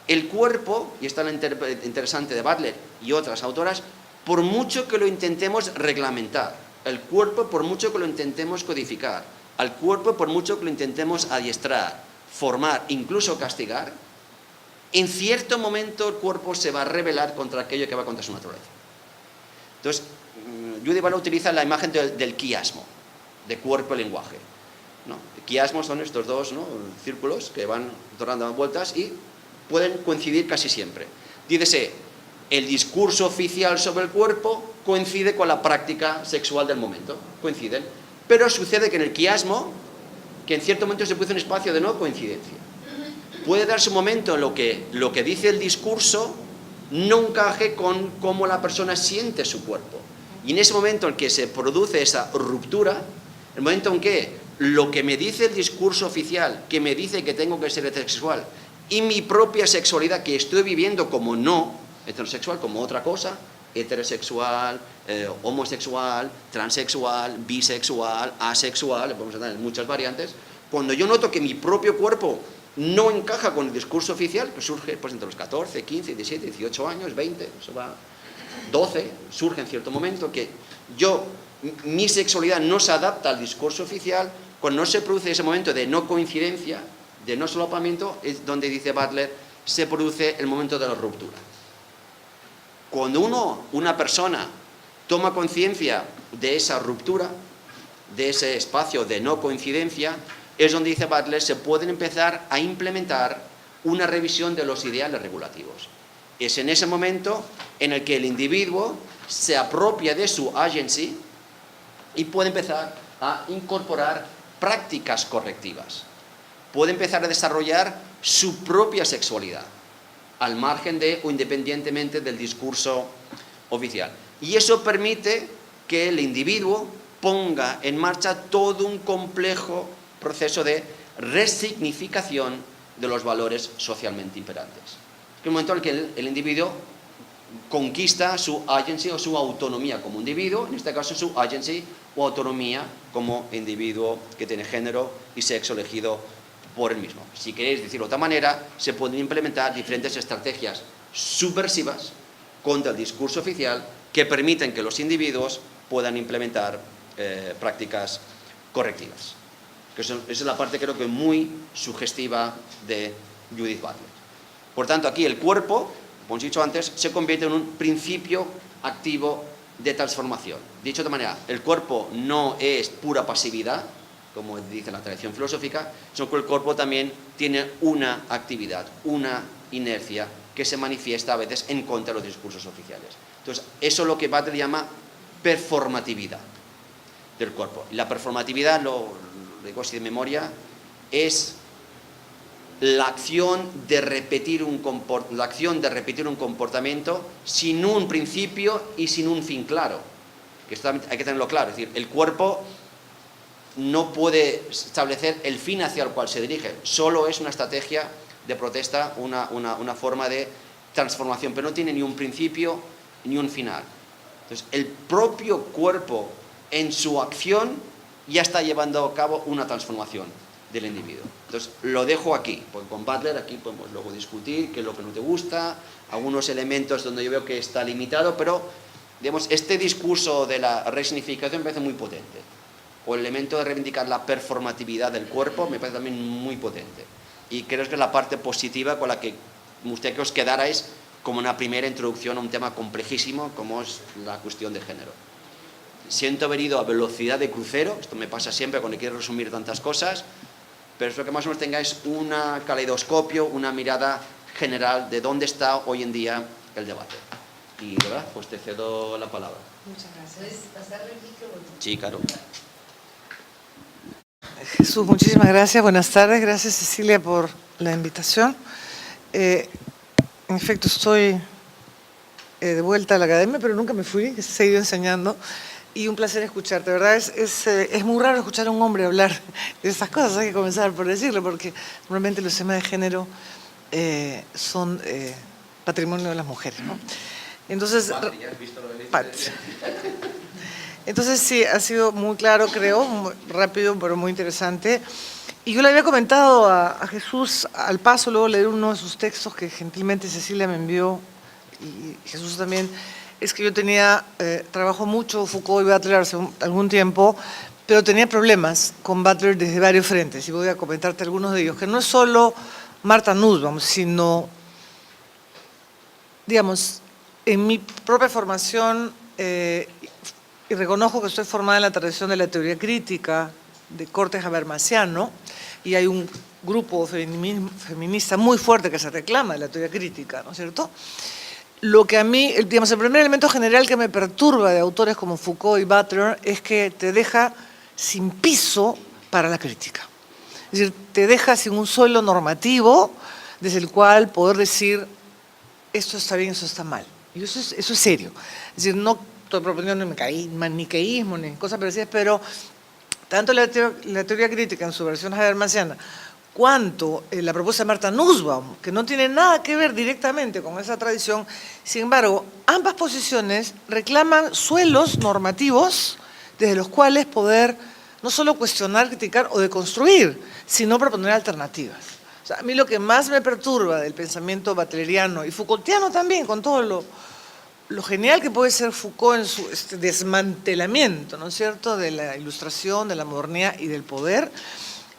El cuerpo, y esta es lo interesante de Butler y otras autoras, por mucho que lo intentemos reglamentar, el cuerpo por mucho que lo intentemos codificar, al cuerpo por mucho que lo intentemos adiestrar, formar, incluso castigar, en cierto momento el cuerpo se va a rebelar contra aquello que va contra su naturaleza. Entonces, Judith Butler utiliza la imagen del quiasmo, de cuerpo y lenguaje, ¿no? El quiasmo son estos dos, ¿no?, círculos que van dando vueltas y pueden coincidir casi siempre. Dícese, el discurso oficial sobre el cuerpo coincide con la práctica sexual del momento, coinciden. Pero sucede que en el quiasmo, que en cierto momento se produce un espacio de no coincidencia. Puede darse un momento en lo que dice el discurso no encaje con cómo la persona siente su cuerpo. Y en ese momento en que se produce esa ruptura, el momento en que lo que me dice el discurso oficial, que me dice que tengo que ser heterosexual, y mi propia sexualidad que estoy viviendo como no heterosexual, como otra cosa, heterosexual, homosexual, transexual, bisexual, asexual, podemos tener muchas variantes. Cuando yo noto que mi propio cuerpo no encaja con el discurso oficial, que surge pues, entre los 14, 15, 17, 18 años, 20, eso va, 12, surge en cierto momento que mi sexualidad no se adapta al discurso oficial. Cuando no se produce ese momento de no coincidencia, de no solapamiento es donde, dice Butler, se produce el momento de la ruptura. Cuando una persona toma conciencia de esa ruptura, de ese espacio de no coincidencia, es donde, dice Butler, se pueden empezar a implementar una revisión de los ideales regulativos. Es en ese momento en el que el individuo se apropia de su agency y puede empezar a incorporar prácticas correctivas. Puede empezar a desarrollar su propia sexualidad, al margen de o independientemente del discurso oficial. Y eso permite que el individuo ponga en marcha todo un complejo proceso de resignificación de los valores socialmente imperantes. Es el momento en el que el individuo conquista su agency o su autonomía como individuo, en este caso su agency o autonomía como individuo que tiene género y sexo elegido por él mismo. Si queréis decirlo de otra manera, se pueden implementar diferentes estrategias subversivas contra el discurso oficial que permiten que los individuos puedan implementar prácticas correctivas. Esa es la parte, creo que muy sugestiva de Judith Butler. Por tanto, aquí el cuerpo, como he dicho antes, se convierte en un principio activo de transformación. Dicho de otra manera, el cuerpo no es pura pasividad, como dice la tradición filosófica, sino que el cuerpo también tiene una actividad, una inercia que se manifiesta a veces en contra de los discursos oficiales. Entonces, eso es lo que Butler llama performatividad del cuerpo. Y la performatividad, lo digo así de memoria, es la acción de repetir un comportamiento sin un principio y sin un fin claro. Que esto hay que tenerlo claro. Es decir, el cuerpo no puede establecer el fin hacia el cual se dirige. Solo es una estrategia de protesta, una forma de transformación, pero no tiene ni un principio ni un final. Entonces, el propio cuerpo en su acción ya está llevando a cabo una transformación del individuo. Entonces, lo dejo aquí, porque con Butler aquí podemos luego discutir qué es lo que no te gusta, algunos elementos donde yo veo que está limitado, pero digamos, este discurso de la resignificación me parece muy potente. O el elemento de reivindicar la performatividad del cuerpo me parece también muy potente. Y creo que es la parte positiva con la que me gustaría que os quedarais como una primera introducción a un tema complejísimo como es la cuestión de género. Siento haber ido a velocidad de crucero, esto me pasa siempre cuando quiero resumir tantas cosas, pero espero que más o menos tengáis un caleidoscopio, una mirada general de dónde está hoy en día el debate. Y de verdad, pues te cedo la palabra. Muchas gracias. ¿Puedes pasarle el micrófono? Sí, claro. Jesús, muchísimas gracias. Buenas tardes. Gracias, Cecilia, por la invitación. En efecto, estoy de vuelta a la academia, pero nunca me fui, he seguido enseñando. Y un placer escucharte, ¿verdad? Es muy raro escuchar a un hombre hablar de estas cosas, hay que comenzar por decirlo, porque normalmente los temas de género son patrimonio de las mujeres, ¿no? Entonces, entonces sí, ha sido muy claro, creo, muy rápido, pero muy interesante. Y yo le había comentado a Jesús al paso, luego leer uno de sus textos que gentilmente Cecilia me envió, y Jesús también. Es que yo trabajo mucho Foucault y Butler hace algún tiempo, pero tenía problemas con Butler desde varios frentes, y voy a comentarte algunos de ellos, que no es solo Martha Nussbaum, sino, digamos, en mi propia formación, y reconozco que estoy formada en la tradición de la teoría crítica, de corte habermasiano, y hay un grupo feminista muy fuerte que se reclama de la teoría crítica, ¿no es cierto? Lo que a mí, digamos, el primer elemento general que me perturba de autores como Foucault y Butler es que te deja sin piso para la crítica. Es decir, te deja sin un suelo normativo desde el cual poder decir esto está bien, esto está mal. Y eso es serio. Es decir, no estoy proponiendo maniqueísmo ni cosas parecidas, pero tanto la teoría crítica en su versión habermasiana cuanto la propuesta de Martha Nussbaum, que no tiene nada que ver directamente con esa tradición, sin embargo, ambas posiciones reclaman suelos normativos desde los cuales poder no solo cuestionar, criticar o deconstruir, sino proponer alternativas. O sea, a mí lo que más me perturba del pensamiento butleriano y Foucaultiano también, con todo lo genial que puede ser Foucault en su desmantelamiento, ¿no es cierto?, de la ilustración, de la modernidad y del poder,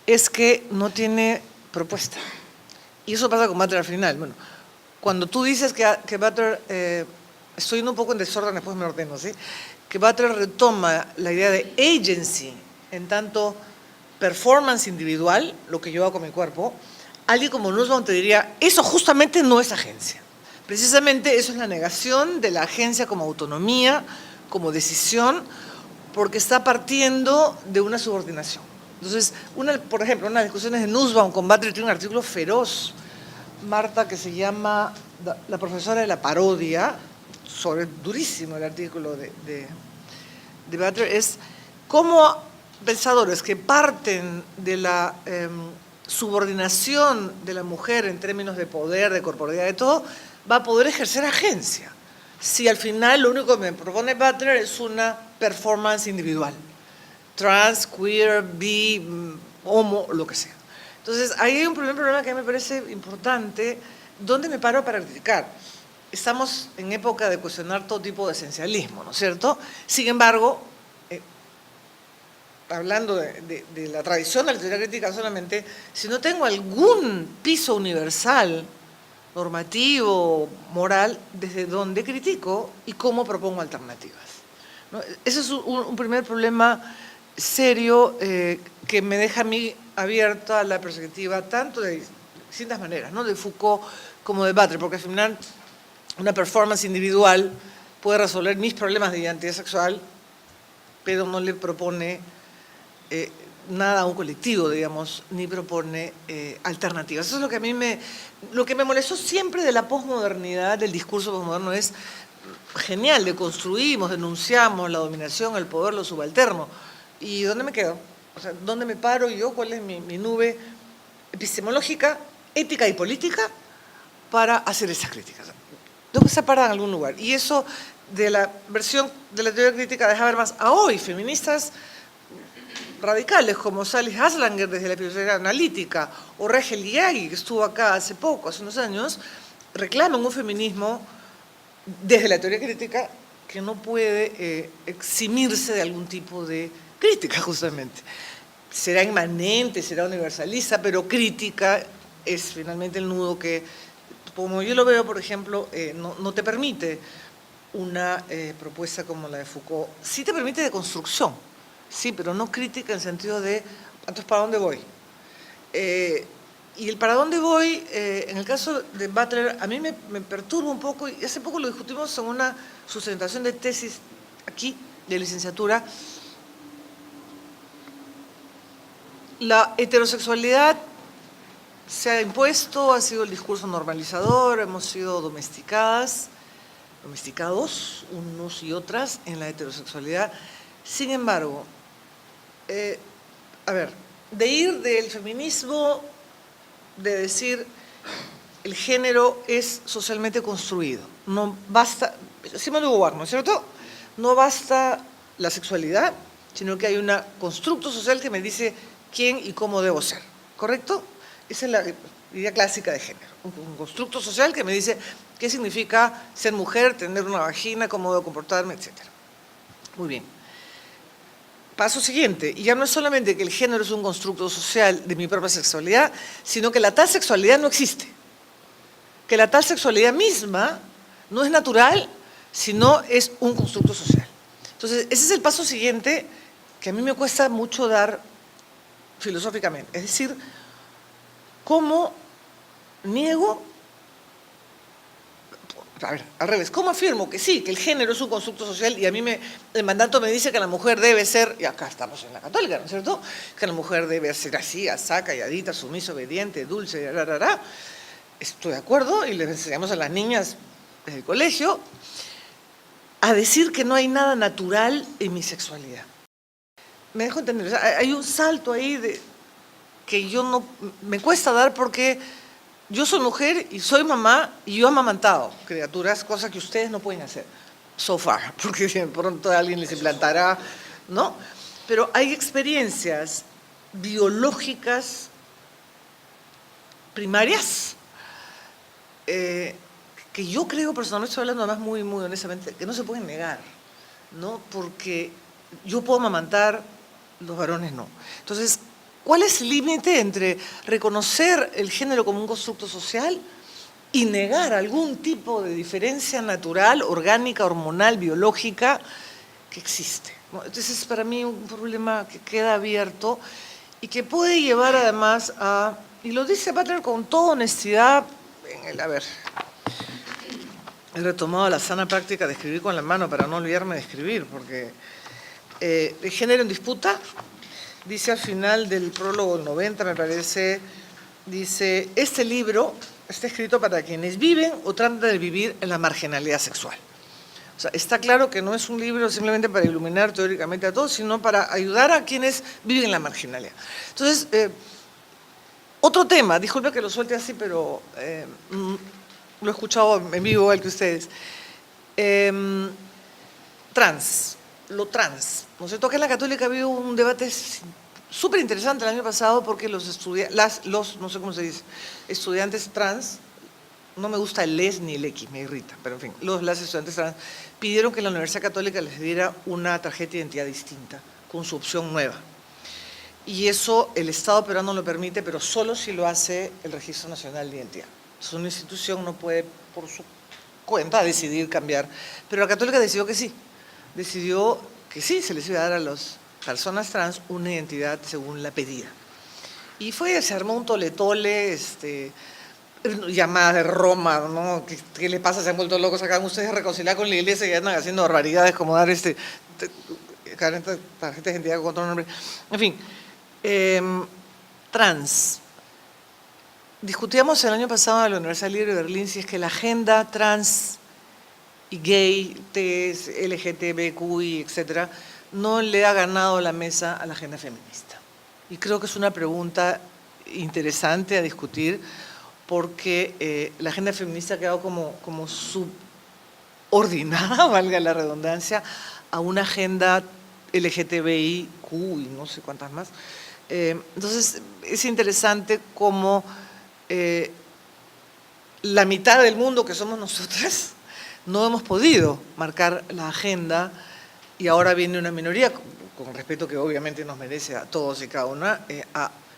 es que no tiene propuesta. Y eso pasa con Butler al final. Bueno, cuando tú dices que Butler, estoy yendo un poco en desorden, después me ordeno, ¿sí? Que Butler retoma la idea de agency, en tanto performance individual, lo que yo hago con mi cuerpo, alguien como Nussbaum te diría, eso justamente no es agencia. Precisamente eso es la negación de la agencia como autonomía, como decisión, porque está partiendo de una subordinación. Entonces, por ejemplo, una de las discusiones de Nussbaum con Butler tiene un artículo feroz, Marta, que se llama La profesora de la parodia, durísimo el artículo de Butler, es cómo pensadores que parten de la subordinación de la mujer en términos de poder, de corporalidad, de todo, va a poder ejercer agencia. Si al final lo único que me propone Butler es una performance individual, trans, queer, bi, homo, lo que sea. Entonces, ahí hay un primer problema que a mí me parece importante. ¿Dónde me paro para criticar? Estamos en época de cuestionar todo tipo de esencialismo, ¿no es cierto? Sin embargo, hablando de la tradición de la teoría crítica solamente, si no tengo algún piso universal, normativo, moral, desde donde critico y cómo propongo alternativas, ¿no? Ese es un primer problema serio que me deja a mí abierta la perspectiva tanto de distintas maneras, ¿no? De Foucault como de Butler, porque al final una performance individual puede resolver mis problemas de identidad sexual, pero no le propone nada a un colectivo, digamos, ni propone alternativas. Eso es lo que a mí lo que me molestó siempre de la posmodernidad, del discurso posmoderno, es genial, deconstruimos, denunciamos la dominación, el poder, lo subalterno. ¿Y dónde me quedo? O sea, ¿dónde me paro yo? ¿Cuál es mi nube epistemológica, ética y política para hacer esas críticas? Tengo que estar parada en algún lugar. Y eso de la versión de la teoría crítica de Habermas a hoy, feministas radicales como Sally Haslanger desde la filosofía analítica o Rachel Yagi, que estuvo acá hace unos años, reclaman un feminismo desde la teoría crítica que no puede eximirse de algún tipo de crítica, justamente. Será inmanente, será universalista, pero crítica es finalmente el nudo que, como yo lo veo, por ejemplo, no te permite una propuesta como la de Foucault. Sí te permite de construcción, sí, pero no crítica en el sentido de, entonces, ¿para dónde voy? Y el para dónde voy, en el caso de Butler, a mí me perturba un poco, y hace poco lo discutimos en una sustentación de tesis aquí, de licenciatura. La heterosexualidad se ha impuesto, ha sido el discurso normalizador, hemos sido domesticados, unos y otras, en la heterosexualidad. Sin embargo, de ir del feminismo, de decir el género es socialmente construido, no basta, Simone de Beauvoir, ¿no es cierto? No basta la sexualidad, sino que hay un constructo social que me dice quién y cómo debo ser, ¿correcto? Esa es la idea clásica de género, un constructo social que me dice qué significa ser mujer, tener una vagina, cómo debo comportarme, etc. Muy bien. Paso siguiente, y ya no es solamente que el género es un constructo social de mi propia sexualidad, sino que la tal sexualidad no existe. Que la tal sexualidad misma no es natural, sino es un constructo social. Entonces, ese es el paso siguiente que a mí me cuesta mucho dar filosóficamente. Es decir, ¿cómo niego? A ver, al revés, ¿cómo afirmo que sí, que el género es un constructo social y a mí el mandato me dice que la mujer debe ser, y acá estamos en la católica, ¿no es cierto?, que la mujer debe ser así, asá, calladita, sumisa, obediente, dulce, Estoy de acuerdo y les enseñamos a las niñas desde el colegio a decir que no hay nada natural en mi sexualidad. Me dejo entender, o sea, hay un salto ahí que yo no, me cuesta dar porque yo soy mujer y soy mamá y yo he amamantado criaturas, cosas que ustedes no pueden hacer, so far, porque de pronto alguien les implantará, ¿no? Pero hay experiencias biológicas primarias que yo creo, personalmente estoy hablando además muy, muy honestamente, que no se pueden negar, ¿no? Porque yo puedo amamantar, los varones no. Entonces, ¿cuál es el límite entre reconocer el género como un constructo social y negar algún tipo de diferencia natural, orgánica, hormonal, biológica que existe? Entonces es para mí un problema que queda abierto y que puede llevar además a, y lo dice Butler con toda honestidad, he retomado la sana práctica de escribir con la mano para no olvidarme de escribir, porque el género en disputa, dice al final del prólogo 90, me parece, dice, este libro está escrito para quienes viven o tratan de vivir en la marginalidad sexual. O sea, está claro que no es un libro simplemente para iluminar teóricamente a todos, sino para ayudar a quienes viven en la marginalidad. Entonces, otro tema, disculpe que lo suelte así, pero lo he escuchado en vivo igual que ustedes. Lo trans. ¿No es cierto? Que en la Católica había un debate súper interesante el año pasado porque los estudiantes, no sé cómo se dice, estudiantes trans, no me gusta el les ni el X, me irrita, pero en fin, las estudiantes trans pidieron que la Universidad Católica les diera una tarjeta de identidad distinta, con su opción nueva. Y eso el Estado peruano lo permite, pero solo si lo hace el Registro Nacional de Identidad. Entonces una institución no puede por su cuenta decidir cambiar, pero la Católica decidió que sí. Decidió que sí, se les iba a dar a las personas trans una identidad según la pedida. Y se armó un tole-tole, llamadas de Roma, ¿no? ¿Qué le pasa? Se han vuelto locos, acaban ustedes de reconciliar con la iglesia y andan haciendo barbaridades como dar tarjetas de identidad con otro nombre. En fin, trans. Discutíamos el año pasado en la Universidad Libre de Berlín si es que la agenda trans y gay, TS, LGTBQI, etcétera, no le ha ganado la mesa a la agenda feminista. Y creo que es una pregunta interesante a discutir porque la agenda feminista ha quedado como subordinada, valga la redundancia, a una agenda LGTBIQ y no sé cuántas más. Entonces, es interesante cómo la mitad del mundo que somos nosotras no hemos podido marcar la agenda y ahora viene una minoría, con el respeto que obviamente nos merece a todos y cada una,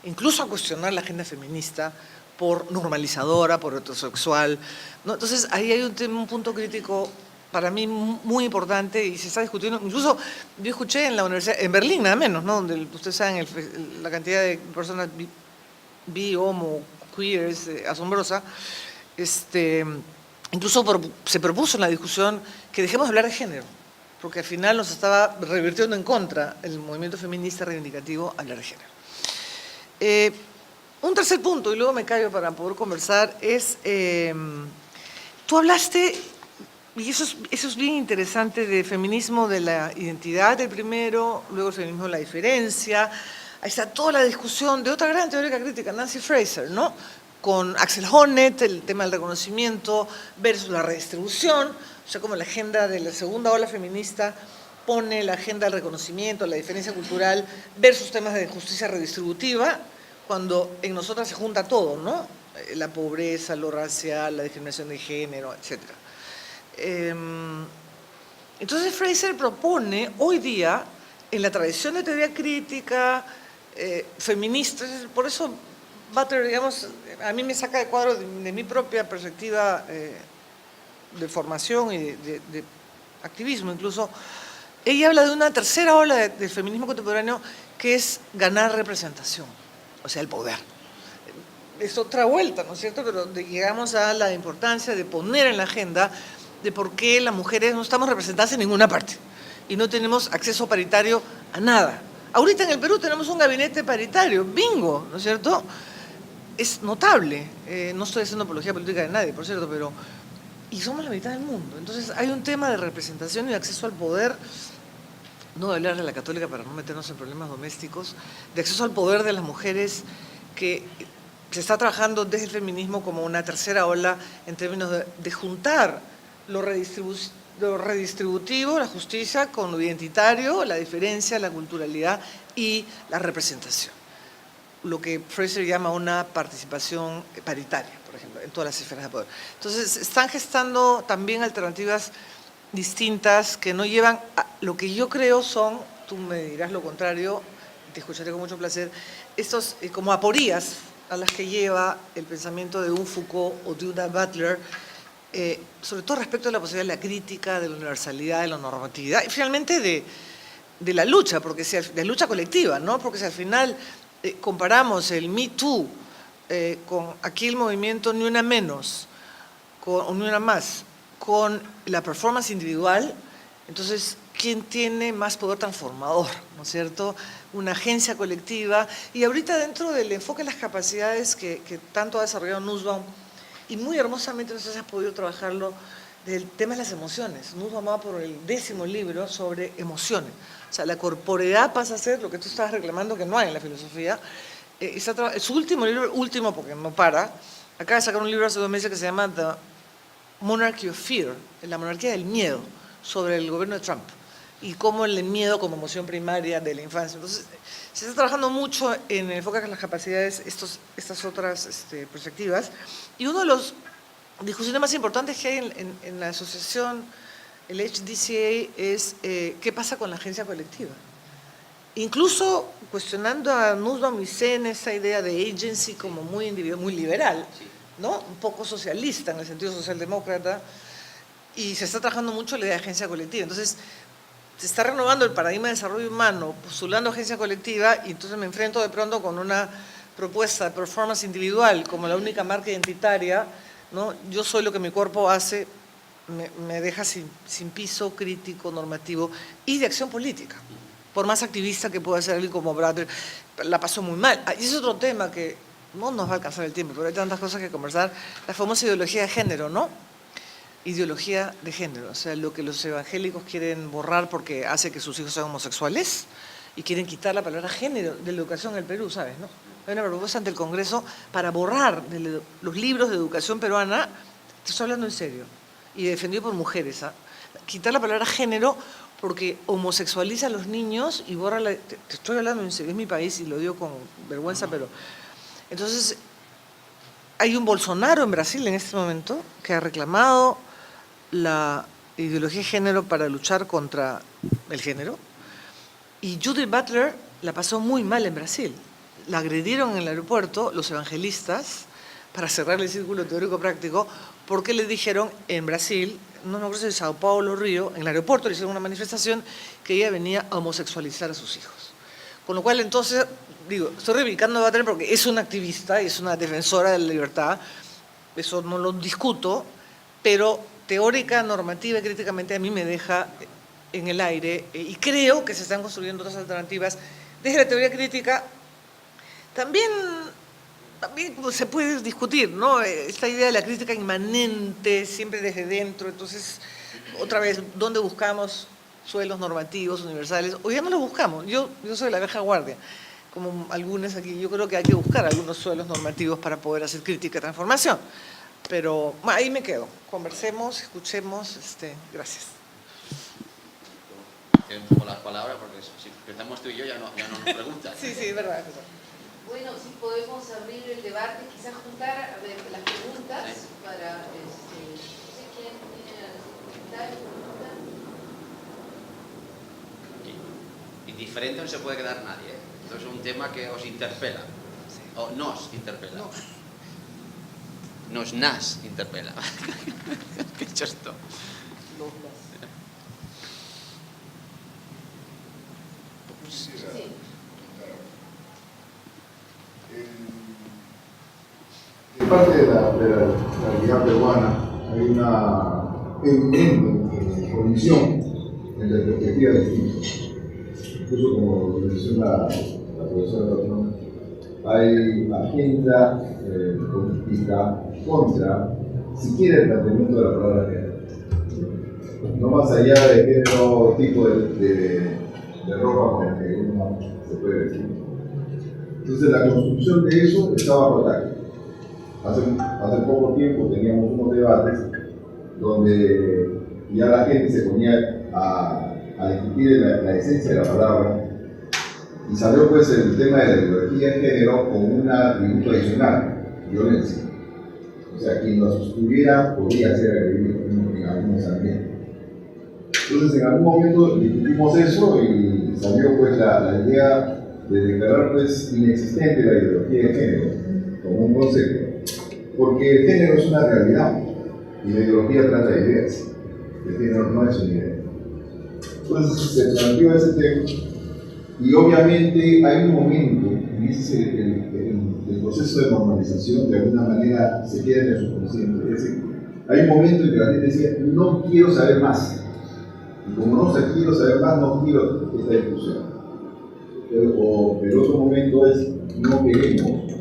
incluso a cuestionar la agenda feminista por normalizadora, por heterosexual, ¿no? Entonces ahí hay un punto crítico para mí muy importante y se está discutiendo. Incluso yo escuché en la universidad, en Berlín nada menos, ¿no? Donde ustedes saben la cantidad de personas bi, homo, queer es asombrosa. Incluso se propuso en la discusión que dejemos de hablar de género, porque al final nos estaba revirtiendo en contra el movimiento feminista reivindicativo hablar de género. Un tercer punto, y luego me callo para poder conversar, es, tú hablaste, y eso es bien interesante, de feminismo de la identidad el primero, luego el feminismo de la diferencia, ahí está toda la discusión de otra gran teórica crítica, Nancy Fraser, ¿no? Con Axel Honneth, el tema del reconocimiento versus la redistribución, o sea, como la agenda de la segunda ola feminista pone la agenda del reconocimiento, la diferencia cultural versus temas de justicia redistributiva, cuando en nosotras se junta todo, ¿no? La pobreza, lo racial, la discriminación de género, etc. Entonces Fraser propone hoy día, en la tradición de teoría crítica, feminista, por eso Butler, digamos, a mí me saca de cuadro de mi propia perspectiva de formación y de activismo incluso. Ella habla de una tercera ola del feminismo contemporáneo que es ganar representación, o sea, el poder. Es otra vuelta, ¿no es cierto? Pero llegamos a la importancia de poner en la agenda de por qué las mujeres no estamos representadas en ninguna parte y no tenemos acceso paritario a nada. Ahorita en el Perú tenemos un gabinete paritario, bingo, ¿no es cierto? Es notable, no estoy haciendo apología política de nadie, por cierto, pero... Y somos la mitad del mundo. Entonces hay un tema de representación y de acceso al poder, no de hablar de la católica para no meternos en problemas domésticos, de acceso al poder de las mujeres que se está trabajando desde el feminismo como una tercera ola en términos de juntar lo redistributivo, la justicia, con lo identitario, la diferencia, la culturalidad y la representación. Lo que Fraser llama una participación paritaria, por ejemplo, en todas las esferas de poder. Entonces, están gestando también alternativas distintas que no llevan a lo que yo creo son, tú me dirás lo contrario, te escucharé con mucho placer, estos como aporías a las que lleva el pensamiento de un Foucault o de una Butler, sobre todo respecto a la posibilidad de la crítica, de la universalidad, de la normatividad, y finalmente de la lucha, porque de lucha colectiva, ¿no? Porque si al final comparamos el Me Too con aquí el movimiento Ni Una Menos, o Ni Una Más, con la performance individual, entonces, ¿quién tiene más poder transformador? ¿No es cierto? Una agencia colectiva. Y ahorita dentro del enfoque de las capacidades que tanto ha desarrollado Nussbaum, y muy hermosamente nosotros has podido trabajarlo, del tema de las emociones. Nussbaum va por el 10º libro sobre emociones. O sea, la corporeidad pasa a ser lo que tú estabas reclamando que no hay en la filosofía. Su último libro, último porque no para, acaba de sacar un libro hace 2 meses que se llama The Monarchy of Fear, la monarquía del miedo, sobre el gobierno de Trump y cómo el miedo como emoción primaria de la infancia. Entonces, se está trabajando mucho en el enfoque de las capacidades, estas otras perspectivas, y uno de los discusiones más importantes que hay en la asociación, el HDCA, es qué pasa con la agencia colectiva. Incluso cuestionando a Nussbaum y Sen esa idea de agency como muy individual, muy liberal, ¿no? Un poco socialista en el sentido socialdemócrata, y se está trabajando mucho la idea de agencia colectiva. Entonces, se está renovando el paradigma de desarrollo humano, postulando agencia colectiva, y entonces me enfrento de pronto con una propuesta de performance individual como la única marca identitaria, ¿no? Yo soy lo que mi cuerpo hace, me deja sin piso crítico, normativo y de acción política. Por más activista que pueda ser alguien como Bradley, la pasó muy mal. Y ese es otro tema que no nos va a alcanzar el tiempo, pero hay tantas cosas que conversar. La famosa ideología de género, ¿no? Ideología de género, o sea, lo que los evangélicos quieren borrar porque hace que sus hijos sean homosexuales y quieren quitar la palabra género de la educación en el Perú, ¿sabes? ¿No? Hay una propuesta ante el Congreso para borrar de los libros de educación peruana, te estoy hablando en serio, y defendido por mujeres, ¿ah? Quitar la palabra género porque homosexualiza a los niños y borra te estoy hablando en serio, es mi país y lo digo con vergüenza, pero... Entonces, hay un Bolsonaro en Brasil en este momento que ha reclamado la ideología de género para luchar contra el género, y Judith Butler la pasó muy mal en Brasil. La agredieron en el aeropuerto los evangelistas para cerrar el círculo teórico práctico porque le dijeron en Brasil, no me acuerdo si en Sao Paulo o Río, en el aeropuerto le hicieron una manifestación que ella venía a homosexualizar a sus hijos. Con lo cual entonces, digo, estoy reivindicando a Butler porque es una activista y es una defensora de la libertad, eso no lo discuto, pero teórica, normativa y críticamente a mí me deja en el aire, y creo que se están construyendo otras alternativas desde la teoría crítica. También se puede discutir, ¿no? Esta idea de la crítica inmanente, siempre desde dentro, entonces, otra vez, ¿dónde buscamos suelos normativos, universales? Hoy ya no los buscamos, yo soy de la vieja guardia, como algunos aquí, yo creo que hay que buscar algunos suelos normativos para poder hacer crítica y transformación. Pero ahí me quedo. Conversemos, escuchemos. Gracias. Con las palabras, porque si empezamos tú y yo ya no nos preguntas. Sí, es verdad. Bueno, sí podemos abrir el debate, quizás juntar a ver, las preguntas para... no sé quién tiene comentarios, preguntas. Indiferente no se puede quedar nadie, ¿eh? Esto es un tema que os interpela, o nos interpela. Nos interpela. ¿Qué he hecho esto? En parte de la realidad peruana hay una evidente colisión entre perspectivas distintas. Incluso como menciona la profesora Patrón, hay agenda política contra siquiera el planteamiento de la palabra género. No más allá de género, tipo de ropa con la que uno se puede vestir. Entonces la construcción de eso estaba bajo ataque. Hace poco tiempo teníamos unos debates donde ya la gente se ponía a discutir la esencia de la palabra, y salió pues el tema de la ideología de género como un atributo adicional, violencia. O sea, quien lo sostuviera podría ser agredido en algunos ambientes. Entonces en algún momento discutimos eso y salió pues la idea de declarar pues inexistente la ideología de género como un concepto, porque el género es una realidad y la ideología trata de ideas. El género no es una idea. Entonces se planteó ese tema y obviamente hay un momento en el proceso de normalización, de alguna manera se queda en el subconsciente. Es decir, hay un momento en que la gente decía, no quiero saber más. Y como no quiero saber más, no quiero esta discusión. O el otro momento es, no queremos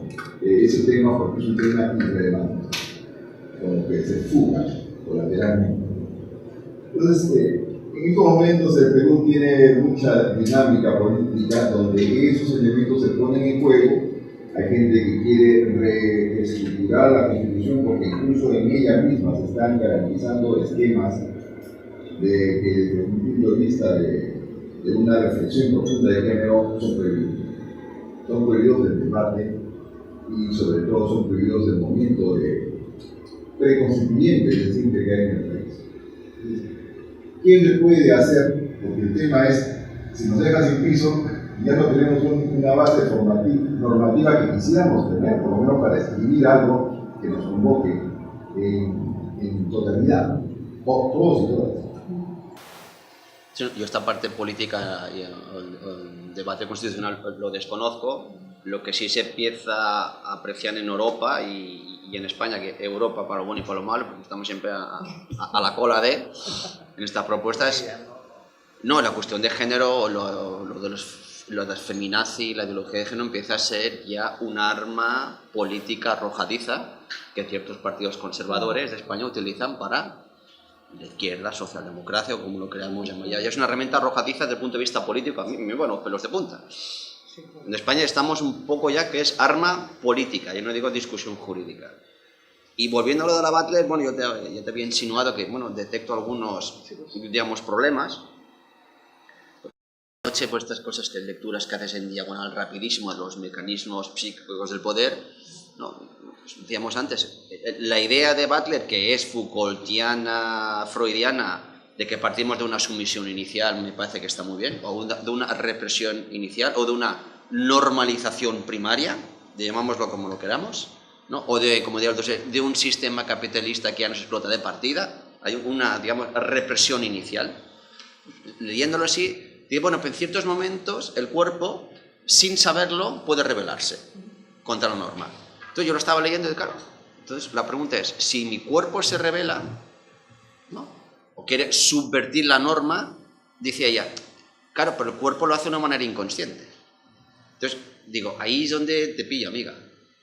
ese tema porque es un tema irrelevante, como que se fuga colateralmente. Entonces, en estos momentos el Perú tiene mucha dinámica política donde esos elementos se ponen en juego. Hay gente que quiere reestructurar la Constitución porque incluso en ella misma se están garantizando esquemas que desde un punto de vista de una reflexión profunda de género son prohibidos. Son prohibidos del debate y sobre todo son prohibidos del momento de preconstituyente que hay en el país. ¿Quién le puede hacer? Porque el tema es, si nos deja sin piso, ya no tenemos una base normativa que quisiéramos tener, por lo menos para escribir algo que nos convoque en totalidad, todos y todas. Sí, yo esta parte política y el debate constitucional lo desconozco. Lo que sí se empieza a apreciar en Europa y en España, que Europa para lo bueno y para lo malo, porque estamos siempre a la cola en estas propuestas, no, la cuestión de género, lo de feminazi, la ideología de género empieza a ser ya un arma política arrojadiza que ciertos partidos conservadores de España utilizan para la izquierda, socialdemocracia o como lo queramos llamar. Ya es una herramienta arrojadiza desde el punto de vista político, a mí, bueno, pelos de punta. En España estamos un poco ya que es arma política, yo no digo discusión jurídica. Y volviendo a lo de la Butler, bueno, yo te había insinuado que, bueno, detecto algunos, digamos, problemas. Noche, pues estas cosas que lecturas que haces en diagonal rapidísimo de los mecanismos psíquicos del poder, ¿no? Decíamos antes, la idea de Butler, que es Foucaultiana, freudiana, de que partimos de una sumisión inicial, me parece que está muy bien, o de una represión inicial, o de una normalización primaria, llamámoslo como lo queramos, ¿no? O de, como digo, de un sistema capitalista que ya nos explota de partida, hay una, digamos, represión inicial. Leyéndolo así, digo, bueno, en ciertos momentos el cuerpo, sin saberlo, puede rebelarse contra la norma. Entonces yo lo estaba leyendo y claro, entonces la pregunta es, si mi cuerpo se rebela, ¿no?, o quiere subvertir la norma, dice ella, claro, pero el cuerpo lo hace de una manera inconsciente. Entonces, digo, ahí es donde te pillo, amiga.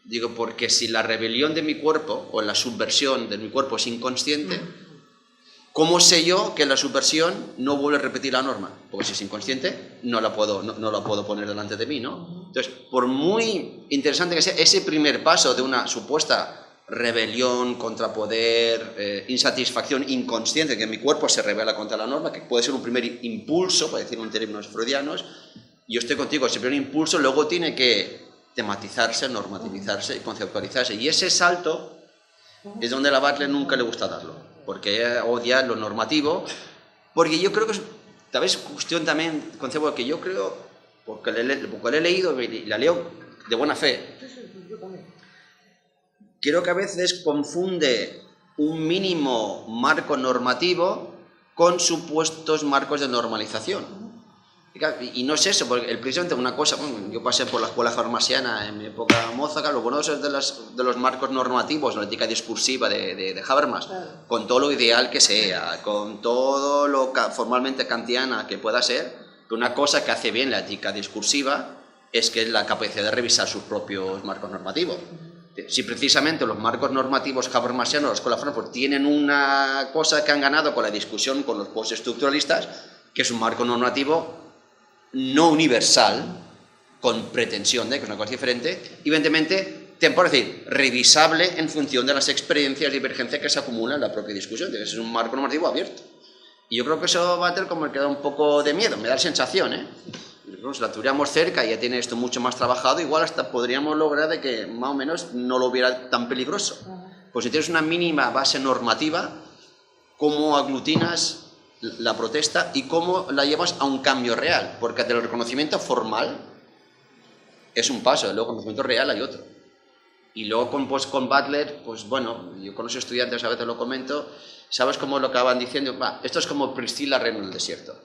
Digo, porque si la rebelión de mi cuerpo, o la subversión de mi cuerpo es inconsciente, ¿cómo sé yo que la subversión no vuelve a repetir la norma? Porque si es inconsciente, no la puedo poner delante de mí, ¿no? Entonces, por muy interesante que sea ese primer paso de una supuesta rebelión contra poder, insatisfacción inconsciente, que mi cuerpo se rebela contra la norma, que puede ser un primer impulso, para decirlo en términos freudianos, yo estoy contigo, ese primer impulso luego tiene que tematizarse, normativizarse y conceptualizarse. Y ese salto es donde a la Butler nunca le gusta darlo, porque ella odia lo normativo, porque yo creo que es, tal vez cuestión también, concepto que yo creo, porque le he leído y la leo de buena fe, creo que a veces confunde un mínimo marco normativo con supuestos marcos de normalización. Y no es eso, porque precisamente una cosa, bueno, yo pasé por la escuela farmasiana en mi época moza, lo bueno es de los marcos normativos, la ética discursiva de Habermas, con todo lo ideal que sea, con todo lo formalmente kantiana que pueda ser, que una cosa que hace bien la ética discursiva es que es la capacidad de revisar sus propios marcos normativos. Si precisamente los marcos normativos habermasianos de la escuela francesa tienen una cosa que han ganado con la discusión con los postestructuralistas, que es un marco normativo no universal, con pretensión de que es una cosa diferente, evidentemente, por decir, revisable en función de las experiencias de divergencia que se acumulan en la propia discusión, de que es un marco normativo abierto. Y yo creo que eso va a tener como que da un poco de miedo, me da la sensación, Si la tuviéramos cerca y ya tiene esto mucho más trabajado, igual hasta podríamos lograr de que más o menos no lo hubiera tan peligroso. Pues si tienes una mínima base normativa, ¿cómo aglutinas la protesta y cómo la llevas a un cambio real? Porque del reconocimiento formal es un paso, luego con conocimiento real hay otro. Y luego con Butler, pues bueno, yo con los estudiantes a veces lo comento, ¿sabes cómo lo acaban diciendo? Esto es como Priscilla Reno en el desierto,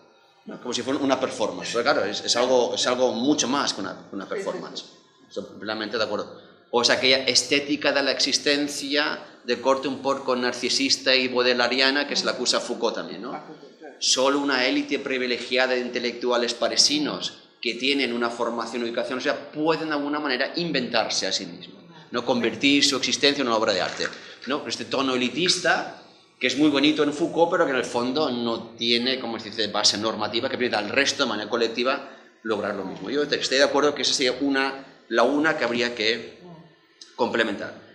¿no? Como si fuera una performance. Pero claro, es algo mucho más que una performance. Estoy plenamente de acuerdo. O es aquella estética de la existencia de corte un poco narcisista y baudelairiana que se la acusa a Foucault también, ¿no? Solo una élite privilegiada de intelectuales parisinos que tienen una formación y educación, o sea, pueden de alguna manera inventarse a sí mismos, no convertir su existencia en una obra de arte, ¿no? Este tono elitista que es muy bonito en Foucault, pero que en el fondo no tiene, como se dice, base normativa que permita al resto de manera colectiva lograr lo mismo. Yo estoy de acuerdo que esa sería la que habría que complementar.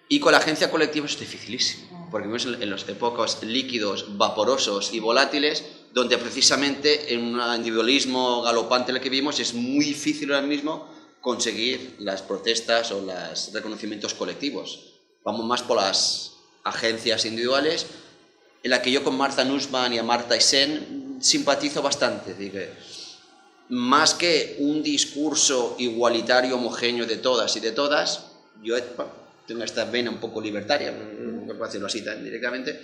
Y con la agencia colectiva es dificilísimo, porque vivimos en las épocas líquidos, vaporosos y volátiles, donde precisamente en un individualismo galopante en el que vivimos es muy difícil ahora mismo conseguir las protestas o los reconocimientos colectivos. Vamos más por las agencias individuales, en la que yo con Martha Nussbaum y a Amartya Sen simpatizo bastante. Dije, más que un discurso igualitario, homogéneo de todas y de todas, yo tengo esta vena un poco libertaria, no puedo decirlo así tan directamente,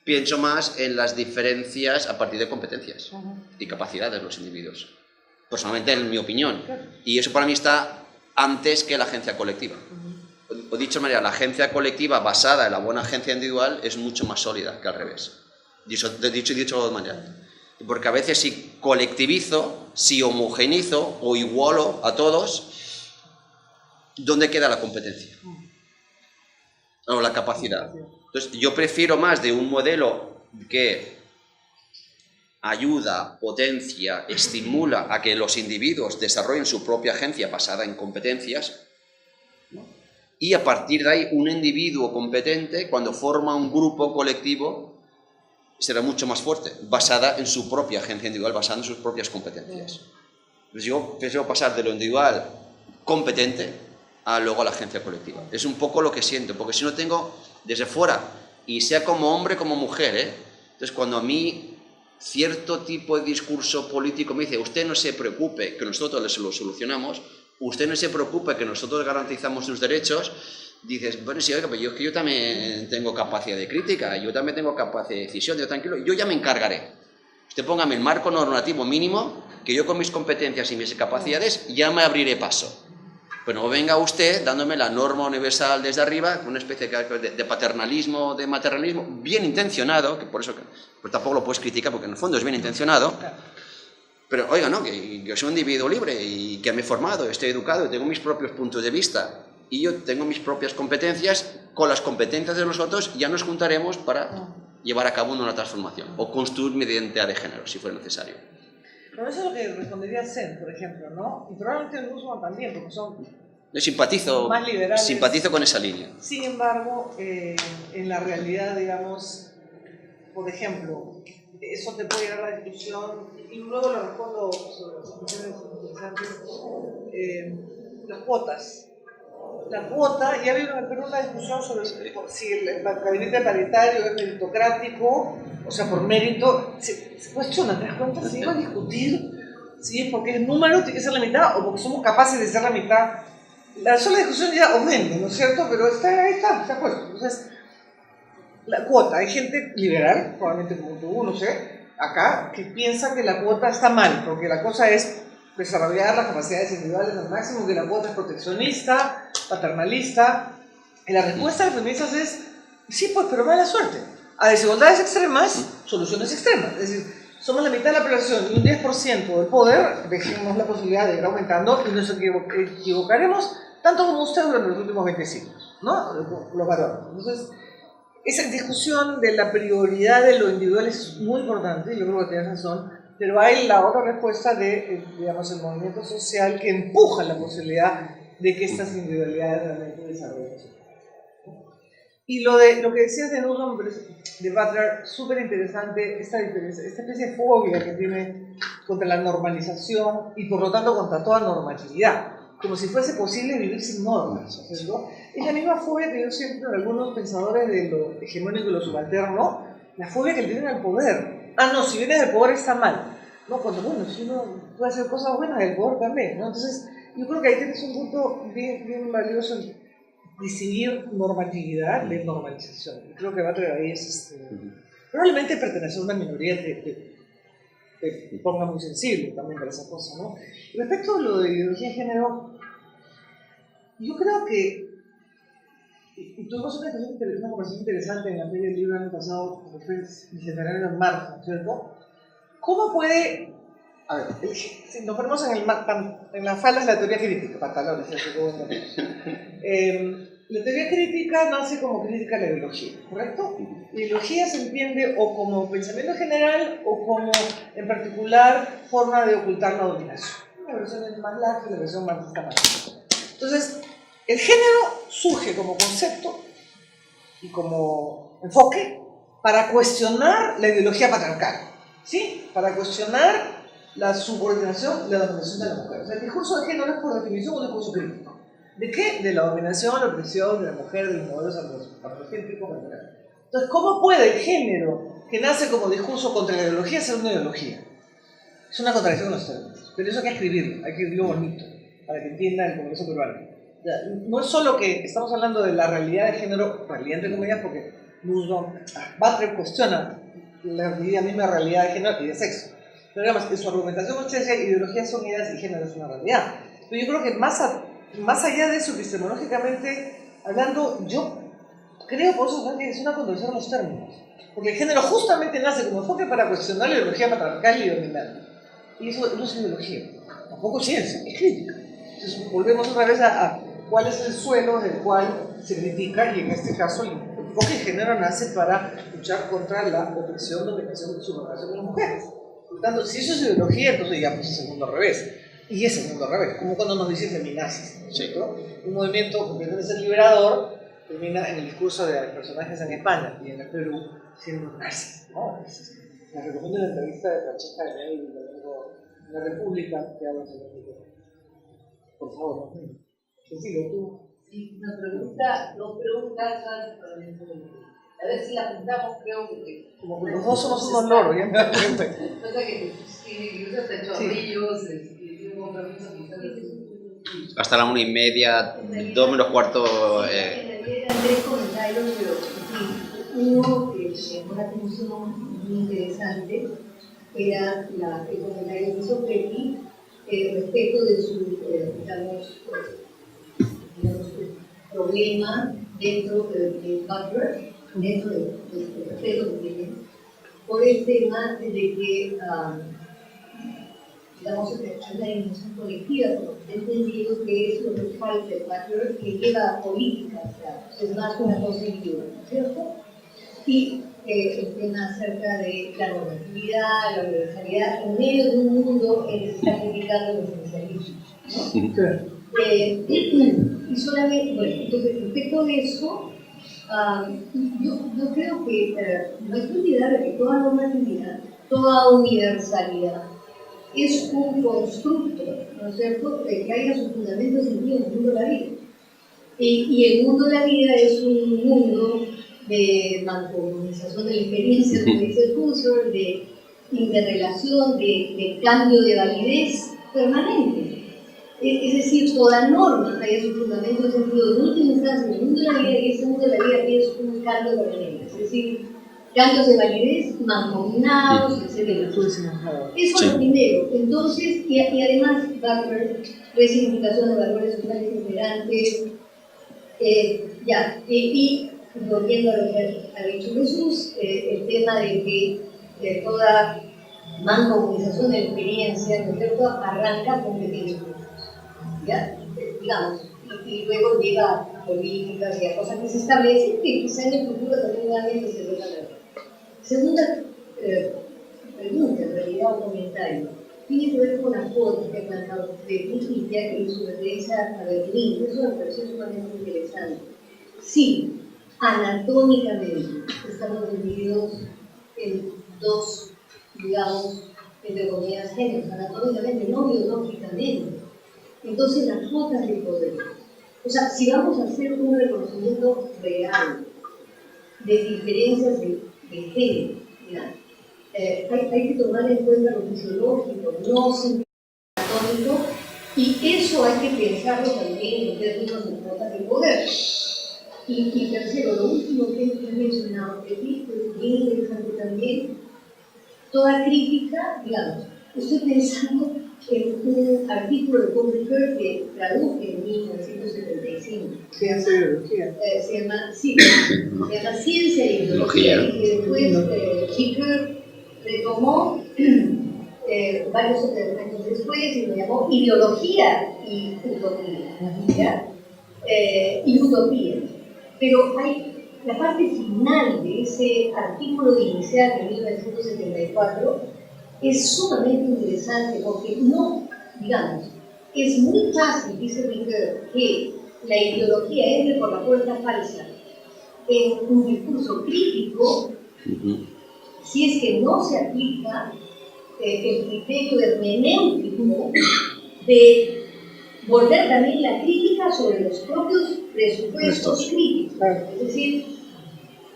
pienso más en las diferencias a partir de competencias y capacidades de los individuos, personalmente en mi opinión, y eso para mí está antes que la agencia colectiva. O dicho de manera, la agencia colectiva basada en la buena agencia individual es mucho más sólida que al revés. Dicho de otra manera. Porque a veces si colectivizo, si homogenizo o igualo a todos, ¿dónde queda la competencia? O la capacidad. Entonces, yo prefiero más de un modelo que ayuda, potencia, estimula a que los individuos desarrollen su propia agencia basada en competencias, ¿no? Y a partir de ahí, un individuo competente, cuando forma un grupo colectivo, será mucho más fuerte, basada en su propia agencia individual, basada en sus propias competencias. Entonces yo prefiero pasar de lo individual competente a luego a la agencia colectiva. Es un poco lo que siento, porque si no tengo desde fuera, y sea como hombre como mujer, entonces cuando a mí cierto tipo de discurso político me dice, usted no se preocupe, que nosotros les lo solucionamos, usted no se preocupe, que nosotros garantizamos sus derechos, dices, bueno, sí, oiga, pero yo también tengo capacidad de crítica, yo también tengo capacidad de decisión, yo tranquilo, yo ya me encargaré. Usted póngame el marco normativo mínimo, que yo con mis competencias y mis capacidades ya me abriré paso. Pero no venga usted dándome la norma universal desde arriba, una especie de paternalismo, de maternalismo, bien intencionado, que por eso pues tampoco lo puedes criticar, porque en el fondo es bien intencionado, pero oiga, no, que yo soy un individuo libre y que me he formado, estoy educado, tengo mis propios puntos de vista y yo tengo mis propias competencias, con las competencias de los otros ya nos juntaremos para llevar a cabo una transformación o construir mi identidad de género, si fuera necesario. Pero eso es lo que respondería Sen, por ejemplo, ¿no? Y probablemente el Nussbaum también, porque son más liberales. Simpatizo con esa línea. Sin embargo, en la realidad, digamos, por ejemplo, eso te puede llevar a la discusión, y luego lo respondo sobre las cuestiones interesantes, las cuotas. La cuota, ya había una discusión sobre si el gabinete paritario es meritocrático, o sea, por mérito, se cuestiona, ¿te das cuenta? Se iba a discutir si es porque el número tiene que ser la mitad o porque somos capaces de ser la mitad. La sola discusión ya ofende, ¿no es cierto? Pero ahí está puesto. Entonces, la cuota, hay gente liberal, probablemente como tú, no sé, acá, que piensa que la cuota está mal, porque la cosa es desarrollar las capacidades individuales al máximo, que la cuota es proteccionista, paternalista. Y la respuesta de las feministas es, sí, pues, pero mala suerte. A desigualdades extremas, soluciones extremas. Es decir, somos la mitad de la población y un 10% del poder, dejemos la posibilidad de ir aumentando y nos equivocaremos tanto como usted durante los últimos 20 siglos, ¿no? Los varones. Entonces, esa discusión de la prioridad de lo individual es muy importante, yo creo que tienes razón, pero hay la otra respuesta de, digamos, el movimiento social que empuja la posibilidad de que estas individualidades realmente desarrollen. Y lo que decías de Nussbaum, de Butler, súper interesante, esta diferencia, esta especie de fobia que tiene contra la normalización y por lo tanto contra toda normatividad, como si fuese posible vivir sin normas, ¿no? Es la misma fobia que yo siento en algunos pensadores de lo hegemónico y lo subalterno, la fobia que tienen al poder. Ah, no, si vienes del poder está mal. No, cuando, bueno, si uno puede hacer cosas buenas del poder también, ¿no? Entonces, Yo creo que ahí tienes un punto bien valioso en distinguir normatividad de normalización. Yo creo que Butler ahí es, probablemente pertenecer a una minoría te ponga muy sensible también para esa cosa, ¿no? Respecto a lo de ideología de género, yo creo que, y tuvimos una conversación interesante en la Feria del Libro el año pasado, cuando fue el bicentenario en marzo, ¿no es cierto? ¿Cómo puede, a ver, si nos ponemos en las faldas de la teoría crítica, pantalones, la teoría crítica nace como crítica a la ideología, ¿correcto? La ideología se entiende o como pensamiento general o como, en particular, forma de ocultar la dominación. La versión es más larga y la versión más escapatoria. Entonces, el género surge como concepto y como enfoque para cuestionar la ideología patriarcal, ¿sí? Para cuestionar la subordinación y la dominación de la mujer. O sea, el discurso de género es por definición un discurso crítico. ¿De qué? De la dominación, la opresión de la mujer, de los modelos androcéntricos, etc. Entonces, ¿cómo puede el género que nace como discurso contra la ideología ser una ideología? Es una contradicción de los términos. Pero eso hay que escribirlo bonito, para que entienda el Congreso peruano. O sea, no es solo que estamos hablando de la realidad de género, realidad entre comillas, porque Butler cuestiona la misma realidad de género y de sexo. Pero digamos, en su argumentación muchas veces ideologías son ideas y género es una realidad. Pero yo creo que más allá de eso, epistemológicamente hablando, yo creo por eso que es una contradicción de los términos. Porque el género justamente nace como enfoque para cuestionar la ideología patriarcal y dominante. Y eso no es ideología, tampoco es ciencia, es crítica. Entonces volvemos otra vez a cuál es el suelo del cual se critica, y en este caso el enfoque de género nace para luchar contra la opresión, dominación y subordinación de las mujeres. Por lo tanto, si eso es ideología, entonces ya pues es el mundo al revés. Y es el mundo al revés, como cuando nos dicen feminazis, ¿cierto? Un movimiento que pretende ser liberador termina en el discurso de personajes en España y en el Perú siendo nazis, ¿no? Les recomiendo la entrevista de Francesca de Ney en la República que habla sobre el tema. Por favor, ¿no? Cecilia, tú. Sí, dos preguntas a ver si la apuntamos, creo que... Como que los dos somos unos loros, ya me da cuenta. Pasa que tiene que usar chorrillos, tiene un compromiso quizás. Hasta la 1:30, 2 menos cuarto. Eran tres comentarios, pero uno que llamó la atención muy interesante era el comentario que hizo Petty respecto de su, digamos, problema dentro de Butler, dentro del respeto que tiene, por el tema de que, digamos, hay una dimensión colectiva, porque he entendido que es lo que falta de Butler, que lleva a política, o sea, es más una cosa individual, ¿cierto? Y el tema acerca de la normatividad, la universalidad, en medio de un mundo en que se está criticando los esencialismos, ¿no? Y solamente, bueno, entonces respecto de eso, yo creo que no hay que olvidar que toda normatividad, toda universalidad es un constructo, ¿no es cierto?, de que haya sus fundamentos en el mundo de la vida. Y el mundo de la vida es un mundo de mancomunización de la experiencia, como dice Husserl, de interrelación, de cambio de validez permanente. Es decir, toda norma haya su fundamento en sentido de última instancia en el mundo de la vida, y ese mundo de la vida es un cambio permanente. Es decir, cambios de validez mancomunados, etc. Eso es lo primero. Entonces, y además, Butler, resignificación de valores sociales integrantes, y volviendo a lo que ha dicho Jesús, el tema de que toda mancomunización de la experiencia, ¿no es cierto?, arranca con pequeños grupos, ¿ya? Digamos, y luego llega a políticas y a cosas que se establecen, que quizá en el futuro también nuevamente se vuelvan a ver. Segunda pregunta, en realidad, o comentario, tiene que ver con las fotos que ha planteado usted, y ya que hizo referencia a Berlín. Eso me pareció sumamente interesante. Sí, anatómicamente estamos divididos en dos, digamos, entre comillas, géneros, anatómicamente, no biológicamente. Entonces, las fotos de poder. O sea, si vamos a hacer un reconocimiento real de diferencias de género, mira, hay que tomar en cuenta lo fisiológico, no simplemente anatómico, Y eso hay que pensarlo también en términos de cuotas de poder. Y tercero, lo último que he mencionado, que es bien interesante también, toda crítica, digamos, estoy pensando en un artículo de Paul Ricoeur que traduje en 1975. Ciencia y biología. Se llama Ciencia y Ideología, y que después Ricoeur retomó varios años después y lo llamó Ideología y Utopía. ¿Ya? Y Utopía. Pero hay la parte final de ese artículo inicial de 1974 es sumamente interesante porque no, digamos, es muy fácil, dice Ricoeur, que la ideología entre por la puerta falsa en un discurso crítico si es que no se aplica el criterio hermenéutico de volver también la crítica sobre los propios presupuestos críticos. Es decir,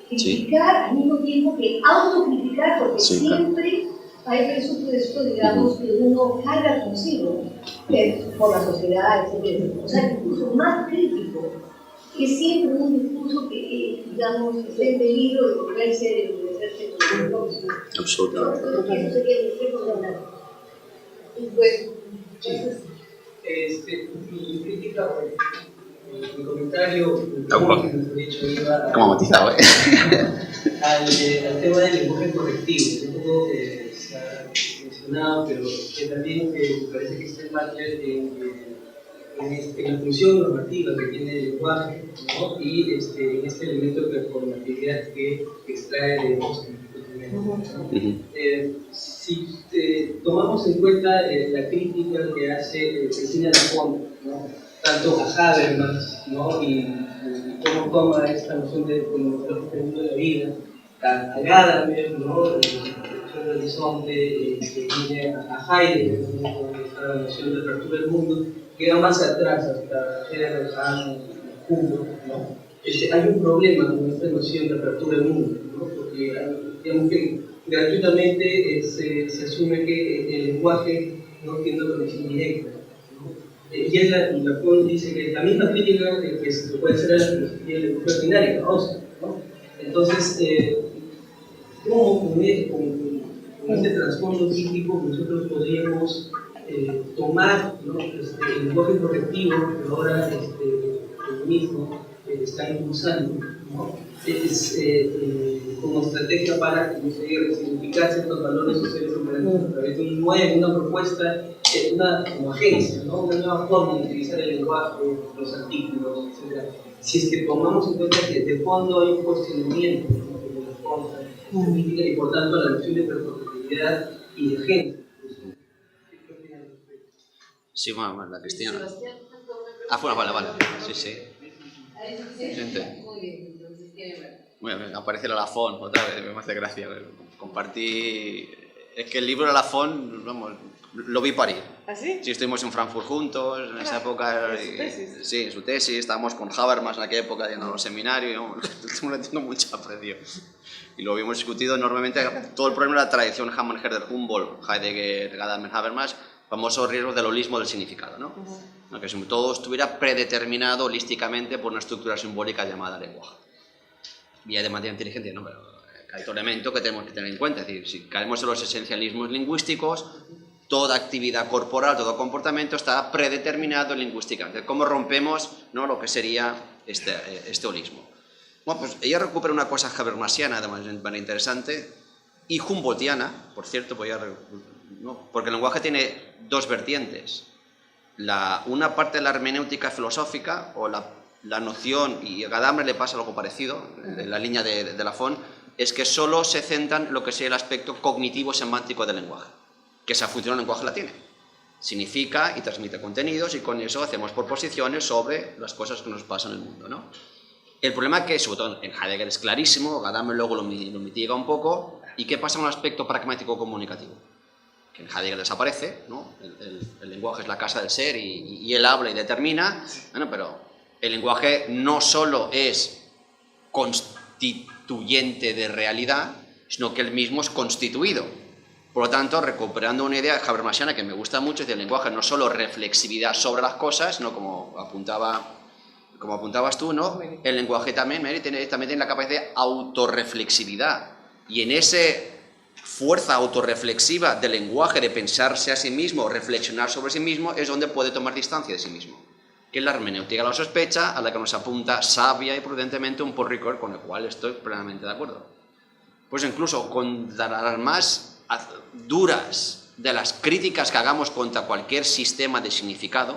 criticar al mismo tiempo que autocriticar, porque siempre hay presupuesto, digamos, que uno carga consigo por la sociedad, etc. O sea, el discurso más crítico es siempre un discurso que, digamos, está en peligro de volverse, de endurecerse con el próximo. Absolutamente. Eso sería mi ejemplo de y bueno, entonces... mi crítica, mi comentario, dicho, iba ¿Cómo matizado, al tema del lenguaje correctivo. Un poco se ha mencionado, pero que también me parece que está en parte en la función normativa que tiene el lenguaje, ¿no? Y en este elemento de performatividad que extrae de los si tomamos en cuenta la crítica que hace Cristina Lafont, ¿no? Tanto a Habermas, ¿no? y cómo toma esta noción de mundo de la vida, a Gadamer, ¿no? El horizonte, que viene a Heidegger, ¿no? Con esta noción de apertura del mundo, que va más atrás, hasta Hegel, Kant, Hugo, ¿no? Hay un problema con esta noción de apertura del mundo, ¿no? Porque digamos que gratuitamente se asume que el lenguaje no tiene una conexión directa, ¿no? Y es la dice que la misma crítica que se puede hacer a la filosofía del lenguaje ordinario, la OSA, ¿no? Entonces, ¿cómo con este trasfondo crítico nosotros podríamos tomar, ¿no? El lenguaje correctivo que ahora el mismo está impulsando, ¿no? Como estrategia para resignificar ciertos valores sociales a través de una propuesta, como agencia, ¿no? Una nueva forma de utilizar el lenguaje, los artículos, etc. Si es que tomamos en cuenta que de fondo hay un cuestionamiento, ¿no? De la forma política y por tanto la noción de performatividad y de agencia. Sí, bueno, la Cristina. Ah, bueno, vale. Sí. Muy bien, aparece la Lafont otra vez, me hace gracia. Compartí. Es que el libro de Lafont, vamos, lo vi parir. ¿Ah, sí? Sí, estuvimos en Frankfurt juntos, en esa época. ¿En su tesis? Sí, en su tesis, estábamos con Habermas en aquella época yendo a los seminarios, y le tengo mucho aprecio. Y lo habíamos discutido enormemente. Todo el problema de la tradición Hamann, Herder, Humboldt, Heidegger, Gadamer, Habermas, famoso riesgo del holismo del significado, ¿no? Que si todo estuviera predeterminado holísticamente por una estructura simbólica llamada lenguaje. Vía de manera inteligente, ¿no? Pero hay otro elemento que tenemos que tener en cuenta. Es decir, si caemos en los esencialismos lingüísticos, toda actividad corporal, todo comportamiento está predeterminado lingüísticamente. ¿Cómo rompemos, ¿no? Lo que sería este holismo? Bueno, pues ella recupera una cosa habermasiana, además, de manera interesante, y humboldtiana, por cierto, ¿no? Porque el lenguaje tiene dos vertientes. Una parte de la hermenéutica filosófica, o la noción, y a Gadamer le pasa algo parecido, en la línea de Lafont, es que solo se centran en lo que sería el aspecto cognitivo-semántico del lenguaje, que esa función del lenguaje la tiene. Significa y transmite contenidos, y con eso hacemos proposiciones sobre las cosas que nos pasan en el mundo, ¿no? El problema es que, sobre todo en Heidegger es clarísimo, Gadamer luego lo mitiga un poco, ¿y qué pasa con el aspecto pragmático-comunicativo? Que en Heidegger desaparece, ¿no? El lenguaje es la casa del ser y él habla y determina, bueno, pero el lenguaje no solo es constituyente de realidad, sino que él mismo es constituido. Por lo tanto, recuperando una idea habermasiana que me gusta mucho, es del lenguaje no solo reflexividad sobre las cosas, no como apuntabas tú, ¿no? El lenguaje también, Mary, también tiene la capacidad de autorreflexividad. Y en ese fuerza autorreflexiva del lenguaje, de pensarse a sí mismo, reflexionar sobre sí mismo, es donde puede tomar distancia de sí mismo. Que es la hermenéutica de la sospecha, a la que nos apunta sabia y prudentemente un Paul Ricoeur, con el cual estoy plenamente de acuerdo. Pues incluso contra las más duras de las críticas que hagamos contra cualquier sistema de significado,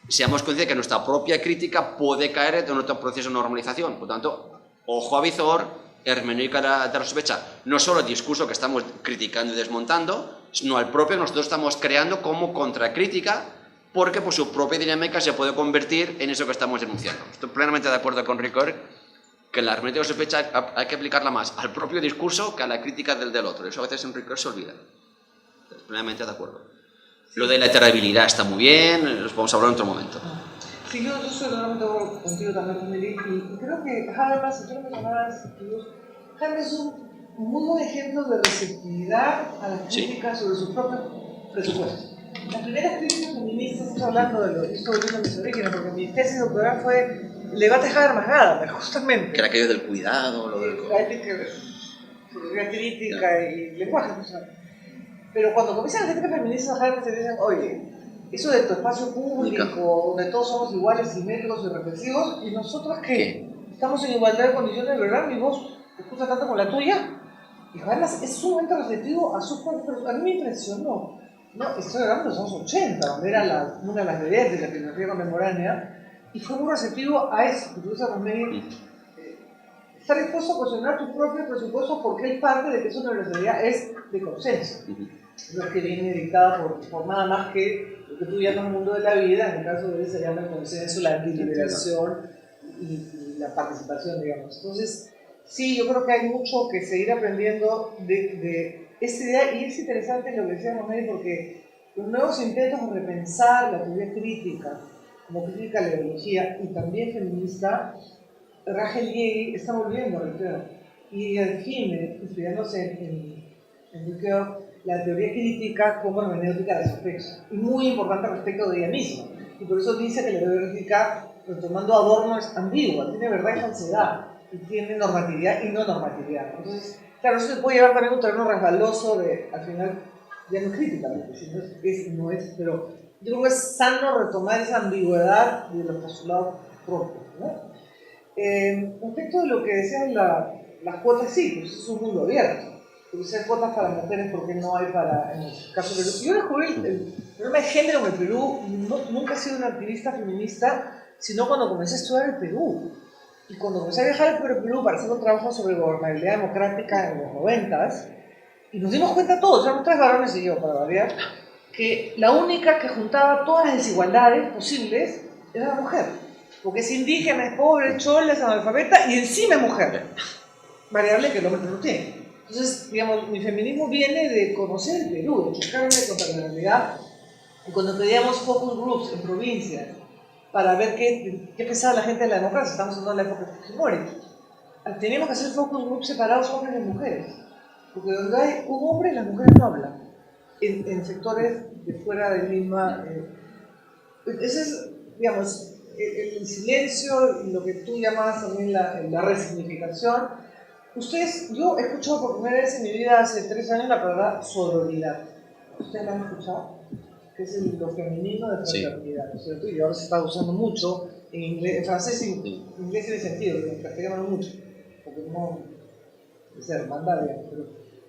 seamos conscientes de que nuestra propia crítica puede caer en otro proceso de normalización. Por tanto, ojo a visor, hermenéutica de la sospecha, no solo el discurso que estamos criticando y desmontando, sino el propio que nosotros estamos creando como contracrítica, porque por su propia dinámica se puede convertir en eso que estamos denunciando. Estoy plenamente de acuerdo con Ricoeur que la hermenéutica de la sospecha hay que aplicarla más al propio discurso que a la crítica del otro. Eso a veces en Ricoeur se olvida. Estoy plenamente de acuerdo. Lo de la iterabilidad está muy bien, los podemos hablar en otro momento. Sí, yo estoy totalmente de acuerdo contigo también, Meli, y creo que Habermas, si tú lo mencionabas, Habermas es un muy buen ejemplo de receptividad a las críticas sobre sus propios presupuestos. Las primeras críticas feministas, estoy hablando de lo que estoy volviendo a mis orígenes, porque mi tesis doctoral fue el debate Habermas-Gadamer, justamente. Que era aquello del cuidado, lo del... La ética, filosofía crítica y lenguaje, justamente. Pero cuando comienzan las críticas feministas a Habermas se dicen, oye, eso de tu espacio público, donde todos somos iguales, simétricos y reflexivos, ¿y nosotros qué? ¿Estamos en igualdad de condiciones de verdad? ¿Mi voz escucha tanto como la tuya? Y Habermas es sumamente receptivo a sus propios... A mí me impresionó. No, estoy hablando de los años 80, donde era una de las bebés de la filosofía contemporánea, y fue muy receptivo a eso, que tú dices, estar dispuesto a cuestionar tu propio presupuesto porque es parte de que esa universidad es de consenso. No es que viene dictada por nada más que lo que tú llamas el mundo de la vida, en el caso de él se llama el consenso, la deliberación y la participación, digamos. Entonces, sí, yo creo que hay mucho que seguir aprendiendo de esta idea, y es interesante lo que decía Romero, porque los nuevos intentos de repensar la teoría crítica, como crítica a la ideología y también feminista, Rachel Yegi está volviendo a Ricoeur y define, inspirándose en Ricoeur, la teoría crítica como hermenéutica de la sospecha, y muy importante respecto de ella misma. Y por eso dice que la teoría crítica, retomando Adorno, es ambigua, tiene verdad y falsedad, y tiene normatividad y no normatividad. Entonces, claro, eso se puede llevar también a un terreno resbaloso de, al final, ya no es crítica, si no es, pero yo creo que es sano retomar esa ambigüedad de los postulados propios, ¿no? Respecto de lo que decían las cuotas, sí, pues es un mundo abierto. Porque si hay cuotas para mujeres, ¿por qué no hay para, en el caso de Perú? Yo descubrí el problema de género en el Perú, nunca he sido una activista feminista, sino cuando comencé a estudiar el Perú. Y cuando comencé a viajar por el Perú para hacer un trabajo sobre gobernabilidad democrática en los 90s, y nos dimos cuenta todos, éramos 3 varones y yo, para variar, que la única que juntaba todas las desigualdades posibles era la mujer. Porque es indígena, es pobre, es chola, es analfabeta y encima es mujer. Variable que el hombre no tiene. Entonces, digamos, mi feminismo viene de conocer el Perú, de chocarme contra la realidad. Y cuando pedíamos focus groups en provincias para ver qué pensaba la gente de la democracia, estamos hablando de la época de Fujimori, teníamos que hacer focus groups separados, hombres y mujeres. Porque donde hay un hombre, las mujeres no hablan. En sectores de fuera de Lima. Ese es, digamos, el silencio y lo que tú llamabas también la resignificación. Yo he escuchado por primera vez en mi vida hace 3 años la palabra sororidad. ¿Ustedes la han escuchado? Que es los feminismos de fraternidad, ¿no es cierto? Y ahora se está usando mucho en inglés, en francés y en inglés tiene sentido, en castellano no mucho, porque no es hermandad, digamos.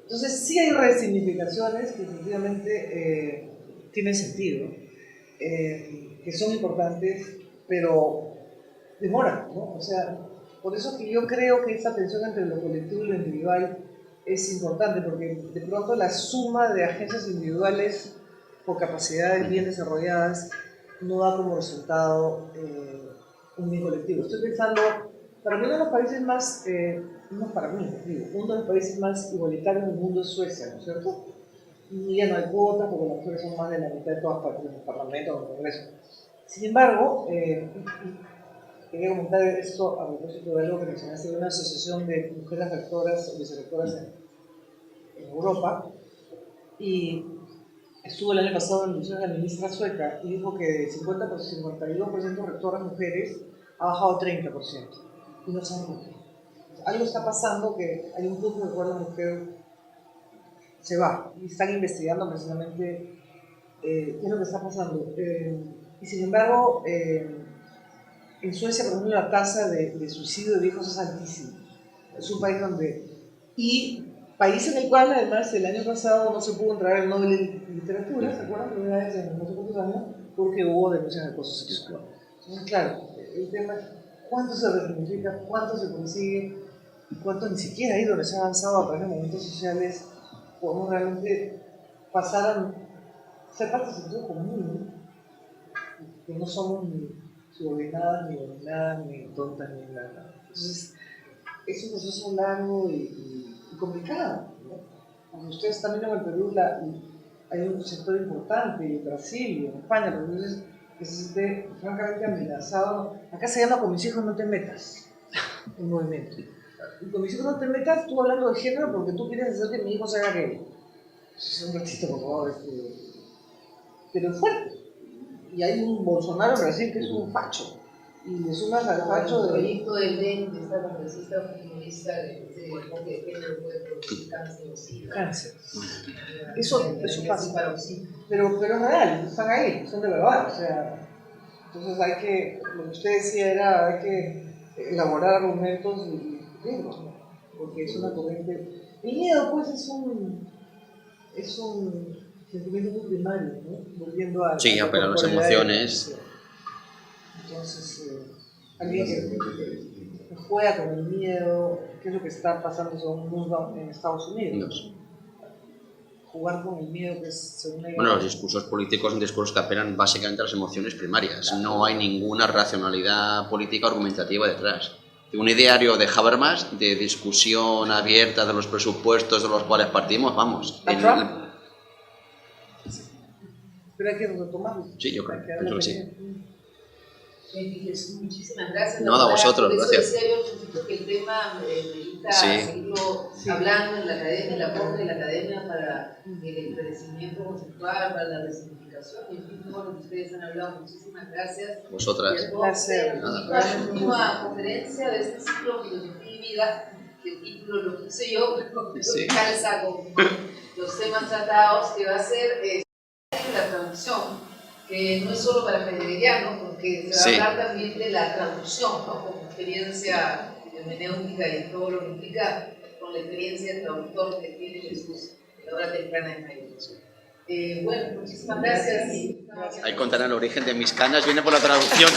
Entonces sí hay resignificaciones que efectivamente tienen sentido, que son importantes, pero demoran, ¿no? O sea, por eso que yo creo que esta tensión entre lo colectivo y lo individual es importante, porque de pronto la suma de agencias individuales por capacidades bien desarrolladas no da como resultado un bien colectivo. Estoy pensando, para mí uno de los países más, no para mí, digo, uno de los países más igualitarios del mundo es Suecia, ¿no es cierto? Y ya no hay cuotas porque las mujeres son más de la mitad de todas partes del Parlamento o del Congreso. Sin embargo, quería comentar esto a propósito de algo que mencionaste de una asociación de mujeres rectoras o vicerrectoras en Europa, y estuvo el año pasado en la ministra sueca y dijo que de 52% rectoras mujeres ha bajado a 30%. Y no saben por qué. Algo está pasando que hay un punto en el cual la mujer se va y están investigando precisamente qué es lo que está pasando. Y sin embargo, en Suecia, por ejemplo, la tasa de suicidio de hijos es altísima. Es un país donde... Y país en el cual, además, el año pasado no se pudo entregar el Nobel de Literatura, ¿se acuerdan? Primera vez en no sé cuántos años, porque hubo denuncias de acoso sexual. Entonces, claro, el tema es cuánto se resignifica, cuánto se consigue, y cuánto ni siquiera ahí donde se ha avanzado a través de movimientos sociales, podemos realmente pasar a ser parte del sentido común, ¿no? Que no somos ni subordinadas, ni dominadas, ni tontas, ni nada. Entonces, es un proceso largo y complicado, ¿no? Como ustedes están viendo en el Perú, hay un sector importante, en Brasil y en España, pero entonces que se siente francamente amenazado. Acá se llama "con mis hijos no te metas", el movimiento. Y "con mis hijos no te metas", tú hablando de género porque tú quieres hacer que mi hijo se haga gay. Es un ratito, por favor. Pero es fuerte. Y hay un Bolsonaro en Brasil que es un facho. Y le sumas al facho El de... proyecto de ley de esta congresista feminista de enfoque de género puede producir cáncer o sí. Cáncer. Eso pasa. Paroxismo. Pero es real, están ahí, son de verdad. O sea, entonces hay que, lo que usted decía era, hay que elaborar argumentos y discutirlos, ¿no? Porque es una corriente. El miedo, pues, es un sentimiento muy primario, ¿no? Volviendo a. Sí, a pero las corporalidad. emociones. Entonces, alguien que juega con el miedo, ¿qué es lo que está pasando según Nussbaum en Estados Unidos? Jugar con el miedo, que es según ella. Bueno, los discursos políticos son discursos que apelan básicamente a las emociones primarias. No hay ninguna racionalidad política argumentativa detrás. Un ideario de Habermas de discusión abierta de los presupuestos de los cuales partimos, vamos. Pero hay que retomarlo. Sí, yo creo que sí. Muchísimas gracias. No, a vosotros, por eso gracias. decía yo al principio que el tema necesita Sí. seguirlo hablando en la academia, el aporte de la academia para el crecimiento conceptual, para la resignificación, y en fin, todo lo que ustedes han hablado. Muchísimas gracias. Vosotras. Y Un placer. la última conferencia de este ciclo Filosofía y Vida, que el título lo puse yo, pero Sí. calza con los temas tratados, que va a ser la traducción, que no es solo para heideggerianos, porque se va a hablar también de la traducción, ¿no? Como experiencia hermenéutica y todo lo que implica con la experiencia del traductor que tiene Jesús en la hora temprana en Haydn. Bueno, muchísimas gracias. Ahí contarán el origen de mis canas, viene por la traducción.